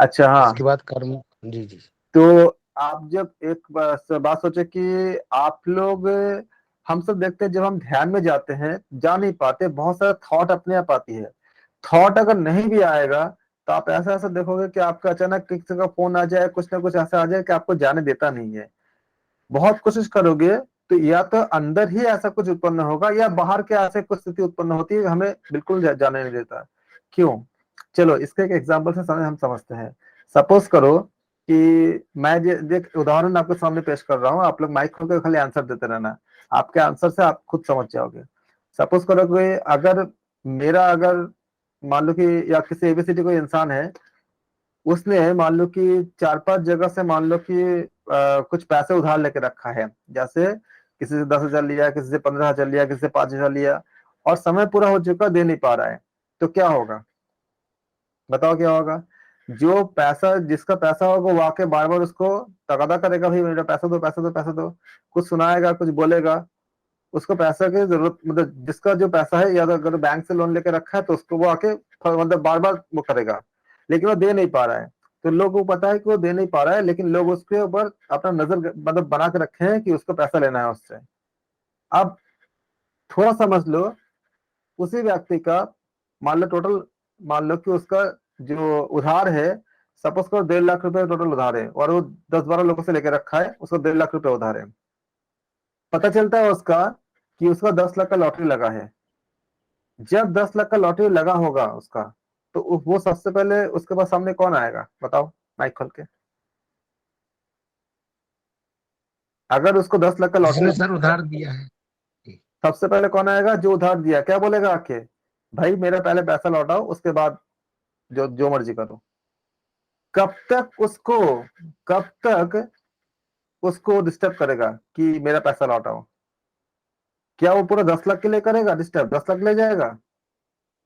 अच्छा हाँ, इसके बाद कर्म, जी जी। तो आप जब एक बात सोचे कि आप लोग, हम सब देखते हैं जब हम ध्यान में जाते हैं जा नहीं पाते, बहुत सारा थॉट अपने आप आती है, थॉट अगर नहीं भी आएगा तो आप ऐसा ऐसा देखोगे कि आपका अचानक किसी का फोन आ जाए, कुछ ना कुछ ऐसा आ जाए कि आपको जाने देता नहीं है। बहुत कोशिश करोगे तो या तो अंदर ही ऐसा कुछ उत्पन्न होगा या बाहर के ऐसे कुछ स्थिति उत्पन्न होती है हमें बिल्कुल जाने नहीं देता। क्यों? चलो इसके एक एग्जाम्पल से हम समझते हैं। सपोज करो कि मैं एक उदाहरण आपके सामने पेश कर रहा हूँ, आप लोग माइक खोल कर खाली आंसर देते रहना, आपके आंसर से आप खुद समझ जाओगे। सपोज करो कि अगर मान लो कि या किसी एबीसीडी कोई इंसान है, उसने मान लो कि 4-5 जगह से मान लो कि कुछ पैसे उधार लेके रखा है, जैसे किसी से 10,000 लिया, किसी से 15,000 लिया, किसी से 5,000 लिया, और समय पूरा हो चुका, दे नहीं पा रहा है, तो क्या होगा? बताओ क्या होगा? जो पैसा जिसका पैसा होगा वो आके बार बार उसको तगादा करेगा, भाई मेरा पैसा दो, पैसा दो, पैसा दो, कुछ सुनाएगा, कुछ बोलेगा। उसको पैसा की जरूरत, मतलब जिसका जो पैसा है, या तो अगर बैंक से लोन लेके रखा है तो उसको वो आके मतलब बार बार वो करेगा, लेकिन वो दे नहीं पा रहा है। तो लोगों को पता है कि वो दे नहीं पा रहा है, लेकिन लोग उसके ऊपर अपना नजर मतलब बना के रखे हैं कि उसको पैसा लेना है उससे। अब थोड़ा समझ लो, उसी व्यक्ति का मान लो कि उसका जो उधार है, सपोज करो 1.5 लाख रुपए टोटल उधार है, और वो 10-12 लोगों से लेकर रखा है, उसको 1.5 लाख रुपए उधार है। पता चलता है उसका कि उसका 10 लाख का लॉटरी लगा है। जब 10 लाख का लॉटरी लगा होगा उसका, तो वो सबसे पहले उसके पास सामने कौन आएगा? बताओ माइक खोल के। अगर उसको 10 लाख का जिसने लॉटरी, सर उधार दिया है। सबसे पहले कौन आएगा? जो उधार दिया। क्या बोलेगा आके? भाई मेरा पहले पैसा लौटाओ, उसके बाद जो जो मर्जी करो। कब तक उसको डिस्टर्ब करेगा कि मेरा पैसा लौटाओ? क्या वो पूरा 10 लाख के लिए करेगा डिस्टर्ब? 10 लाख ले जाएगा?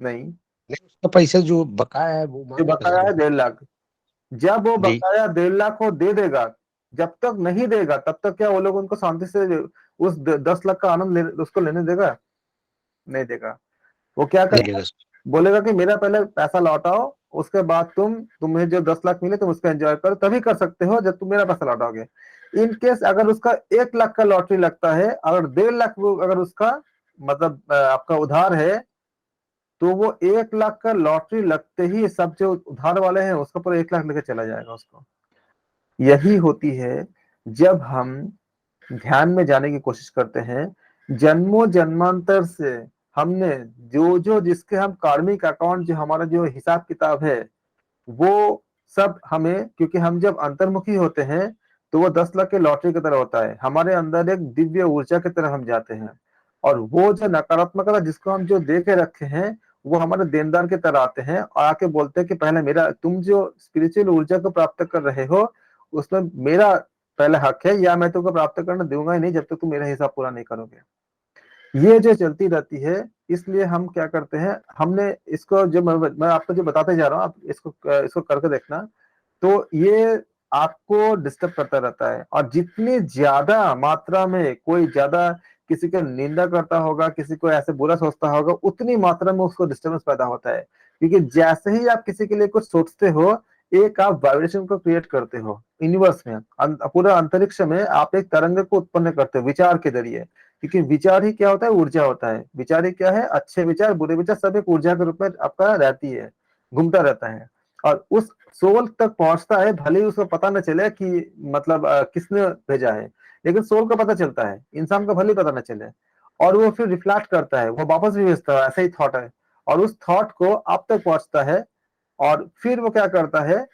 नहीं। नहीं, उसका पैसा जो बकाया है वो जो मांगेगा बकाया सर है वो। 1.5 लाख, जब वो जी। बकाया 1.5 लाख वो दे देगा, जब तक नहीं देगा तब तक क्या वो लोग उनको शांति से उस 10 लाख का आनंद उसको लेने देगा? नहीं देगा। वो क्या नहीं करेगा? देगा सर। बोलेगा कि मेरा पहले पैसा लौटाओ, उसके बाद तुम्हें जो 10 लाख मिले तुम उसका एंजॉय करो, तभी कर सकते हो जब तुम मेरा पैसा लौटाओगे। इन केस अगर उसका 1 लाख का लॉटरी लगता है, अगर 1.5 लाख अगर उसका मतलब आपका उधार है, तो वो 1 लाख का लॉटरी लगते ही सब जो उधार वाले हैं उसका पूरा 1 लाख लेके चला जाएगा उसको। यही होती है जब हम ध्यान में जाने की कोशिश करते हैं। जन्मों जन्मांतर से हमने जो जिसके हम कार्मिक अकाउंट, जो हमारा जो हिसाब किताब है, वो सब हमें, क्योंकि हम जब अंतर्मुखी होते हैं तो वो 10 लाख के लॉटरी की तरह होता है, हमारे अंदर एक दिव्य ऊर्जा की तरह हम जाते हैं, और वो जो नकारात्मकता जिसको हम जो दे के रखे हैं, वो हमारे देनदार की तरह आते हैं और आके बोलते हैं कि पहले मेरा, तुम जो स्पिरिचुअल ऊर्जा को प्राप्त कर रहे हो उसमें मेरा पहले हक है, या मैं तुमको प्राप्त करने दूंगा ही नहीं जब तक तुम मेरा हिसाब पूरा नहीं करोगे। ये जो चलती रहती है, इसलिए हम क्या करते हैं, हमने इसको जो मैं आपको जो बताते जा रहा हूँ, आप इसको करके देखना, तो ये आपको डिस्टर्ब करता रहता है। और जितनी ज्यादा मात्रा में कोई ज्यादा किसी का निंदा करता होगा, किसी को ऐसे बुरा सोचता होगा, उतनी मात्रा में उसको डिस्टर्बेंस पैदा होता है। क्योंकि जैसे ही आप किसी के लिए कुछ सोचते हो, एक आप वाइब्रेशन को क्रिएट करते हो यूनिवर्स में, पूरा अंतरिक्ष में आप एक तरंग को उत्पन्न करते हो विचार के जरिए। क्योंकि विचार ही क्या होता है? ऊर्जा होता है। विचार ही क्या है? अच्छे विचार, बुरे विचार, सब एक ऊर्जा के रूप में आपका रहती है, घूमता रहता है, और उस सोल तक पहुंचता है, भले ही उसको पता न चले कि मतलब किसने भेजा है, लेकिन सोल को पता चलता है, इंसान को भले ही पता न चले, और वो फिर रिफ्लेक्ट करता है, वो वापस भी भेजता है, ऐसा ही थॉट है, और उस थॉट को आप तक पहुंचता है। और फिर वो क्या करता है,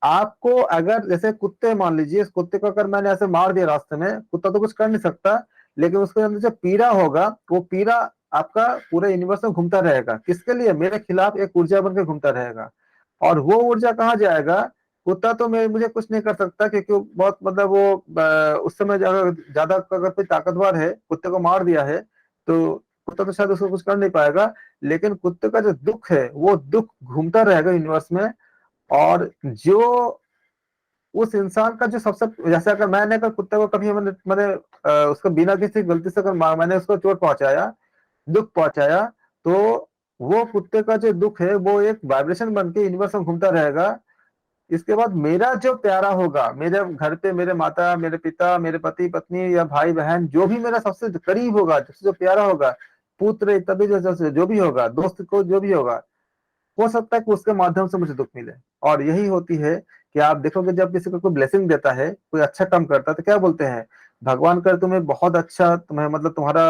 आपको अगर जैसे कुत्ते, मान लीजिए इस कुत्ते को अगर मैंने ऐसे मार दिया रास्ते में, कुत्ता तो कुछ कर नहीं सकता, लेकिन उसके अंदर जो पीड़ा होगा, वो पीड़ा आपका पूरे यूनिवर्स में घूमता रहेगा। किसके लिए? मेरे खिलाफ एक ऊर्जा बनकर घूमता रहेगा। और वो ऊर्जा कहाँ जाएगा? कुत्ता तो मुझे कुछ नहीं कर सकता, क्योंकि वो बहुत मतलब वो उस समय ज्यादा अगर कोई ताकतवर है, कुत्ते को मार दिया है, तो कुत्ता तो शायद उसको कुछ कर नहीं पाएगा, लेकिन कुत्ते का जो दुख है वो दुख घूमता रहेगा यूनिवर्स में। और जो उस इंसान का जो सबसे, जैसे अगर मैंने अगर कुत्ते को कभी मैंने उसको बिना किसी गलती से अगर मैंने उसको चोट पहुंचाया, दुख पहुंचाया, तो वो कुत्ते का जो दुख है वो एक वाइब्रेशन बन के यूनिवर्स में घूमता रहेगा। इसके बाद मेरा जो प्यारा होगा, मेरे घर पे मेरे माता, मेरे पिता, मेरे पति पत्नी या भाई बहन, जो भी मेरा सबसे करीब होगा, सबसे जो प्यारा होगा, पुत्र इत्यादि जो भी होगा, दोस्त को जो भी होगा, हो सकता है कि उसके माध्यम से मुझे दुख मिले। और यही होती है कि आप देखोगे जब किसी को कोई ब्लेसिंग देता है, कोई अच्छा काम करता है, तो क्या बोलते हैं, भगवान कर तुम्हें बहुत अच्छा, तुम्हें मतलब तुम्हारा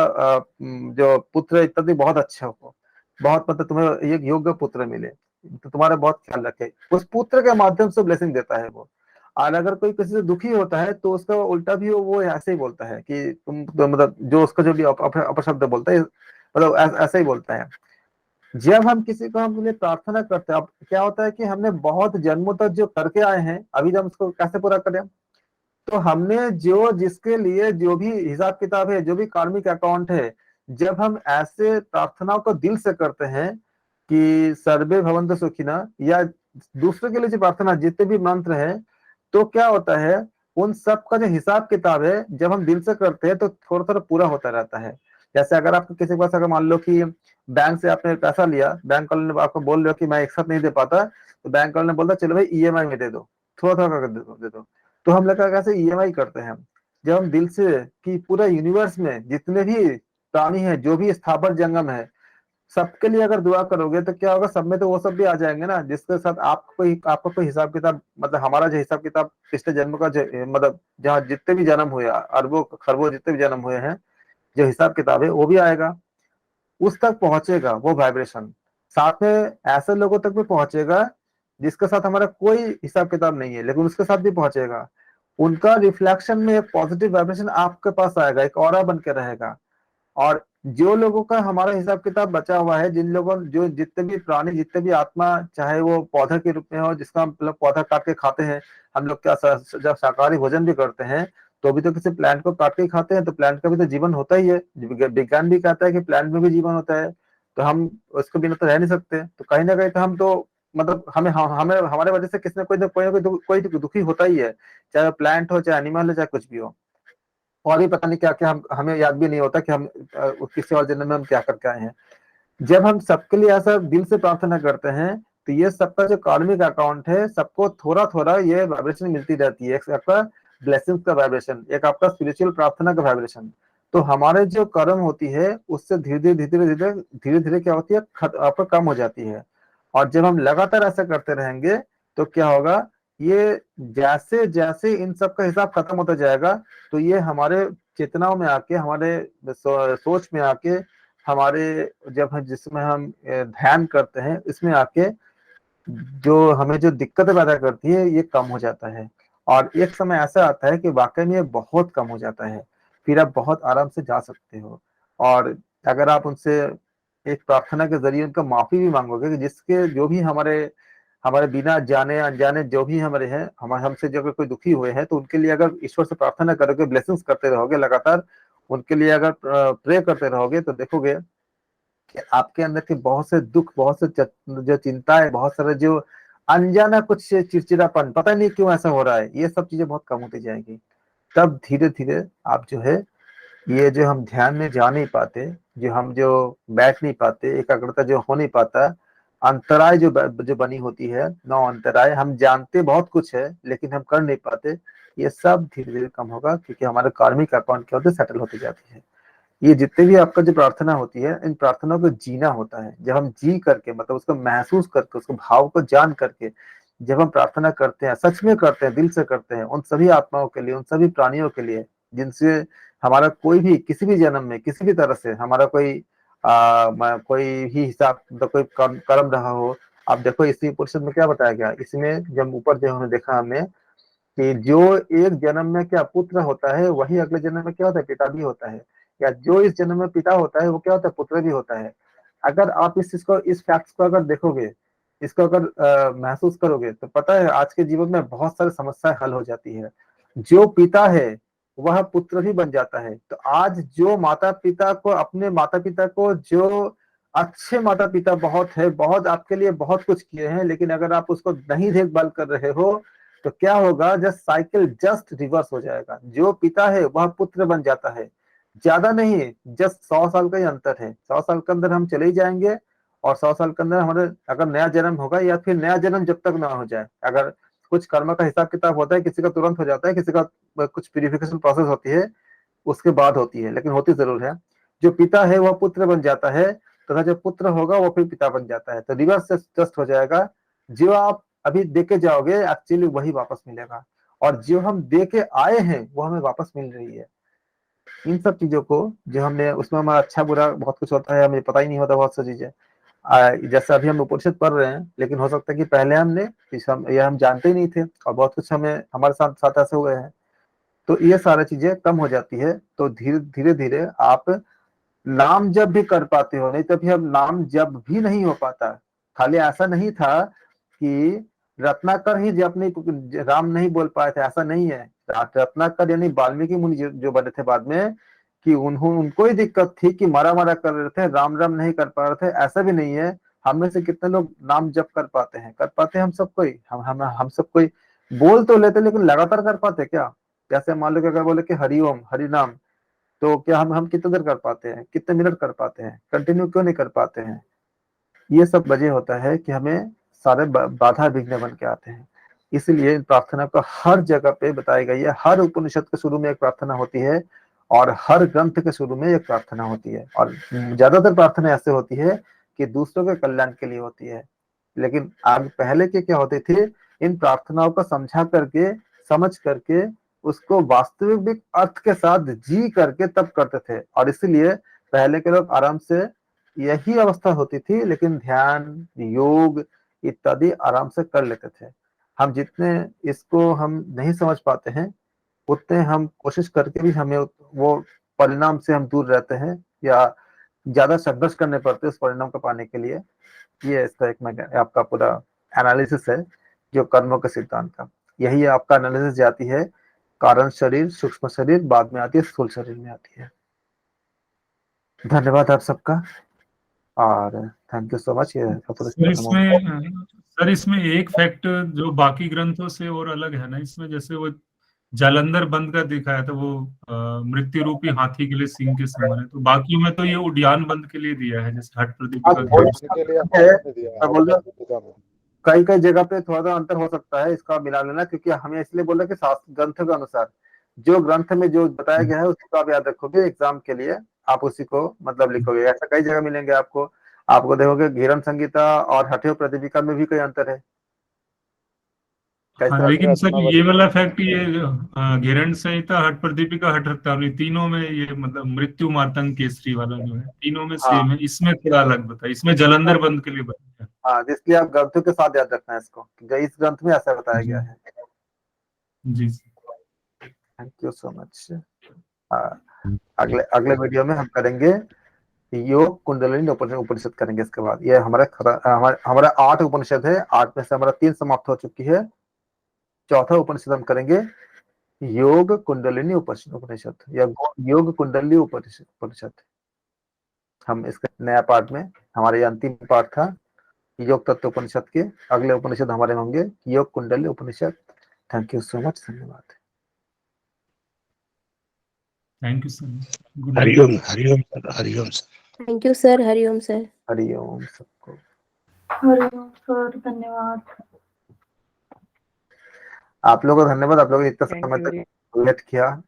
जो पुत्र इत्यादि बहुत अच्छा हो, बहुत मतलब तुम्हें एक योग्य पुत्र मिले, तो तुम्हारा बहुत ख्याल रखे, उस पुत्र के माध्यम से ब्लेसिंग देता है वो। और अगर कोई किसी से दुखी होता है तो उसका उल्टा भी वो ऐसे ही बोलता है कि तुम तो मतलब जो उसका जो भी अपशब्द बोलता है, मतलब ऐसा ही बोलता है। जब हम किसी को हम लिए प्रार्थना करते हैं, अब क्या होता है कि हमने बहुत जन्मों तक जो करके आए हैं, अभी जब उसको कैसे पूरा करें, तो हमने जो जिसके लिए जो भी हिसाब किताब है, जो भी कार्मिक अकाउंट है, जब हम ऐसे प्रार्थनाओं को दिल से करते हैं कि सर्वे भवन्तु सुखिनः, या दूसरे के लिए जो प्रार्थना जितने भी मंत्र है, तो क्या होता है उन सब का जो हिसाब किताब है जब हम दिल से करते हैं तो थोड़ा थोड़ा पूरा होता रहता है। जैसे अगर आपको किसी के पास अगर मान लो कि बैंक से आपने पैसा लिया, बैंक वाले ने आपको बोल रहे हो कि मैं एक साथ नहीं दे पाता, तो बैंक वाले ने बोलता चलो भाई ईएमआई में दे दो, थोड़ा थोड़ा करके दे दो। तो हम लोग कैसे ईएमआई करते हैं, जब हम दिल से कि पूरा यूनिवर्स में जितने भी प्राणी है, जो भी स्थावर जंगम है, सबके लिए अगर दुआ करोगे तो क्या होगा, सब में तो वो सब भी आ जाएंगे ना, जिसके साथ आपका कोई हिसाब किताब, मतलब हमारा जो हिसाब किताब पिछले जन्म का जो मतलब जहाँ जितने भी जन्म हुए, अरबों खरबों जितने भी जन्म हुए हैं, जो हिसाब किताब है वो भी आएगा, उस तक पहुंचेगा वो वाइब्रेशन। साथ में ऐसे लोगों तक भी पहुंचेगा जिसके साथ हमारा कोई हिसाब किताब नहीं है, लेकिन उसके साथ भी पहुंचेगा। उनका रिफ्लेक्शन में एक पॉजिटिव वाइब्रेशन आपके पास आएगा, एक ऑरा बन के रहेगा। और जो लोगों का हमारा हिसाब किताब बचा हुआ है, जिन लोगों जो जितने भी प्राणी, जितने भी आत्मा, चाहे वो पौधा के रूप में हो, जिसका हम मतलब पौधा काट के खाते हैं, हम लोग क्या जब शाकाहारी भोजन भी करते हैं तो भी तो किसी प्लांट को काट के खाते हैं, तो प्लांट का भी तो जीवन होता ही है। विज्ञान भी कहता है कि प्लांट में भी जीवन होता है, तो हम उसके बिना तो रह नहीं सकते। तो कहीं ना कहीं तो हम तो मतलब हमें हमारे वजह से किसी ने कोई तो दुखी होता ही है, चाहे प्लांट हो, चाहे एनिमल हो, चाहे कुछ भी हो। और भी पता नहीं क्या क्या हमें याद भी नहीं होता कि हम किसी और जन्म में हम क्या करके आए हैं। जब हम सबके लिए ऐसा दिल से प्रार्थना करते हैं तो ये सबका जो कार्मिक अकाउंट है, सबको थोड़ा थोड़ा ये वाइब्रेशन मिलती रहती है, एक आपका ब्लेसिंग्स का वाइब्रेशन, एक आपका स्पिरिचुअल प्रार्थना का वाइब्रेशन। तो हमारे जो कर्म होती है उससे धीरे धीरे धीरे धीरे धीरे धीरे क्या होती है, आपका कम हो जाती है। और जब हम लगातार ऐसा करते रहेंगे तो क्या होगा, ये जैसे जैसे इन सब का हिसाब खत्म होता जाएगा, तो ये हमारे चेतनाओं में आके, हमारे सोच में आके, हमारे जब जिसमें हम ध्यान करते हैं इसमें आके जो हमें जो दिक्कतें पैदा करती है ये कम हो जाता है। और एक समय ऐसा आता है कि वाकई में ये बहुत कम हो जाता है, फिर आप बहुत आराम से जा सकते हो। और अगर आप उनसे एक प्रार्थना के जरिए उनका माफी भी मांगोगे कि जिसके जो भी हमारे हमारे बिना जाने अनजाने जो भी हमारे हैं, हमारे हमसे जो अगर कोई दुखी हुए हैं, तो उनके लिए अगर ईश्वर से प्रार्थना करोगे, ब्लेसिंग्स करते रहोगे लगातार, उनके लिए अगर प्रे करते रहोगे, तो देखोगे कि आपके अंदर के बहुत से दुख, बहुत से जो चिंता है, बहुत सारे जो अनजाना कुछ चिड़चिड़ापन, पता नहीं क्यों ऐसा हो रहा है, ये सब चीजें बहुत कम होती जाएगी। तब धीरे धीरे आप जो है, ये जो हम ध्यान में जा नहीं पाते, जो बैठ नहीं पाते, एकाग्रता जो हो नहीं पाता, अंतराय जो बनी होती है, नौ अंतराय, हम जानते बहुत कुछ है लेकिन हम कर नहीं पाते, ये सब धीरे धीरे कम होगा, क्योंकि हमारे कार्मिक अकाउंट क्या होते सेटल होती जाती है। ये जितने भी आपका जो प्रार्थना होती है, इन प्रार्थनाओं को जीना होता है। जब हम जी करके, मतलब उसको महसूस करके, उसको भाव को जान करके जब हम प्रार्थना करते हैं, सच में करते हैं, दिल से करते हैं, उन सभी आत्माओं के लिए, उन सभी प्राणियों के लिए जिनसे हमारा कोई भी किसी भी जन्म में किसी भी तरह से हमारा कोई ही हिसाब, मतलब कोई कर्म रहा हो। आप देखो इसी उपनिषद में क्या बताया गया, इसमें जब ऊपर जो हमने देखा हमने कि जो एक जन्म में क्या पुत्र होता है, वही अगले जन्म में क्या होता है, पिता भी होता है। या जो इस जन्म में पिता होता है वो क्या होता है, पुत्र भी होता है। अगर आप इस चीज को, इस फैक्ट्स को अगर देखोगे, इसको अगर महसूस करोगे, तो पता है आज के जीवन में बहुत सारी समस्याएं हल हो जाती है। जो पिता है वह पुत्र भी बन जाता है। तो आज जो माता पिता को, अपने माता पिता को, जो अच्छे माता पिता बहुत है, बहुत आपके लिए बहुत कुछ किए हैं, लेकिन अगर आप उसको नहीं देखभाल कर रहे हो तो क्या होगा, जस्ट साइकिल जस्ट रिवर्स हो जाएगा। जो पिता है वह पुत्र बन जाता है, ज्यादा नहीं, जस्ट 100 साल का ही अंतर है। 100 साल के अंदर हम चले ही जाएंगे, और 100 साल के अंदर हमारे अगर नया जन्म होगा, या फिर नया जन्म जब तक ना हो जाए, अगर कुछ कर्म का हिसाब किताब होता है, किसी का तुरंत हो जाता है, किसी का कुछ प्यूरिफिकेशन प्रोसेस होती है उसके बाद होती है, लेकिन होती जरूर है। जो पिता है वह पुत्र बन जाता है। तथा जो पुत्र होगा वो फिर पिता बन जाता है। तो रिवर्स से जस्ट हो जाएगा, जो आप अभी दे के जाओगे एक्चुअली वही वापस मिलेगा, और जो हम दे के आए हैं वो हमें वापस मिल रही है। इन सब चीजों को जो हमने, उसमें हमारा अच्छा बुरा बहुत कुछ होता है, हमें पता ही नहीं होता बहुत सी चीजें। जैसे अभी हम उपनिषद पढ़ रहे हैं, लेकिन हो सकता है कि पहले हमने ये हम जानते ही नहीं थे और बहुत कुछ हमें हमारे साथ साथ ऐसे हुए हैं। तो ये सारी चीजें कम हो जाती है। तो धीरे धीरे आप नाम जप भी कर पाते हो, नहीं तो अभी हम नाम जप भी नहीं हो पाता। खाली ऐसा नहीं था कि रत्नाकर ही जप नहीं, राम नहीं बोल पाए थे, ऐसा नहीं है। रत्नाकर यानी वाल्मीकि मुनि जो बने थे बाद में, कि उनको ही दिक्कत थी कि मारा मारा कर रहे थे, राम राम नहीं कर पा रहे थे, ऐसा भी नहीं है। हम में से कितने लोग नाम जप कर पाते हैं? कर पाते हैं हम सब कोई, हम सब कोई बोल तो लेते, लेकिन लगातार कर पाते क्या? जैसे मान लो कि अगर बोले कि हरिओम हरि नाम, तो क्या हम कितने देर कर पाते हैं, कितने मिनट कर पाते हैं, कंटिन्यू क्यों नहीं कर पाते हैं? ये सब वजह होता है कि हमें सारे बाधा विघ्न बन के आते हैं। इसलिए प्रार्थना को हर जगह पे बताई गई है। हर उपनिषद के शुरू में एक प्रार्थना होती है और हर ग्रंथ के शुरू में एक प्रार्थना होती है, और ज्यादातर प्रार्थना ऐसे होती है कि दूसरों के कल्याण के लिए होती है। लेकिन आगे पहले के क्या होते थे, इन प्रार्थनाओं को समझा करके, समझ करके, उसको वास्तविक अर्थ के साथ जी करके तब करते थे। और इसलिए पहले के लोग आराम से, यही अवस्था होती थी, लेकिन ध्यान योग इत्यादि आराम से कर लेते थे। हम जितने इसको हम नहीं समझ पाते हैं, उतने हम कोशिश करके भी हमें वो परिणाम से हम दूर रहते हैं, या ज्यादा संघर्ष करने पड़ते हैं उस परिणाम को पाने के लिए। ये इसका एक आपका पूरा एनालिसिस है जो कर्मों के सिद्धांत का। यही आपका एनालिसिस जाती है कारण शरीर, सूक्ष्म शरीर, बाद में आती है स्थूल शरीर में आती है। धन्यवाद आप सबका, और thank you so much. Sir इसमें एक फैक्ट जो बाकी ग्रंथों से और अलग है ना, इसमें जैसे वो जालंधर बंद का दिखाया था, वो मृत्यु रूपी हाथी के लिए सिंह के समान है, तो बाकियों में तो ये उद्यान बंद के लिए दिया है, जैसे हट प्रदीप का के लिए आपने दिया है। कई कई जगह पे थोड़ा सा अंतर हो सकता है, इसका मिला लेना, क्योंकि हमें इसलिए बोला कि शास्त्र ग्रंथ के अनुसार जो ग्रंथ में जो बताया गया है उसको आप याद रखोगे एग्जाम के लिए, आप उसी को मतलब लिखोगे। ऐसा कई जगह मिलेंगे आपको, आपको देखोगे घिरन संगीता और हठेव प्रदीपिका में भी कई अंतर है। हाँ, लेकिन सर ये वाला फैक्ट, ये घिरण संहिता, हट प्रदीपिका, हट रत्नावली, तीनों में ये मतलब मृत्यु मातंग केसरी वाला जो है, तीनों में सेम है। इसमें थोड़ा अलग बताया, इसमें जलंधर बंद के लिए बताया। हाँ, इसलिए आप ग्रंथों के साथ याद रखना है इसको, इस ग्रंथ में ऐसा बताया गया है। जी, थैंक यू सो मच। अगले वीडियो में हम करेंगे योग कुंडलिनी उपनिषद करेंगे। इसके बाद ये हमारा 8 उपनिषद है, 8 में से हमारा 3 समाप्त हो चुकी है। चौथा उपनिषद हम करेंगे योग कुंडलिनी उपनिषद, या योग कुंडली उपनिषद। हम इसके नया पार्ट में, हमारे अंतिम पार्ट था योग तत्व उपनिषद के, अगले उपनिषद हमारे होंगे योग कुंडली उपनिषद। थैंक यू सो मच, धन्यवाद। Thank you sir. Hariom Hariom sir, Hariom sir. Thank you sir, Hariom sir. Hariom सबको। हरिओम सर, धन्यवाद। आप लोगों को धन्यवाद, आप लोगों ने इतना समय तक वेट किया।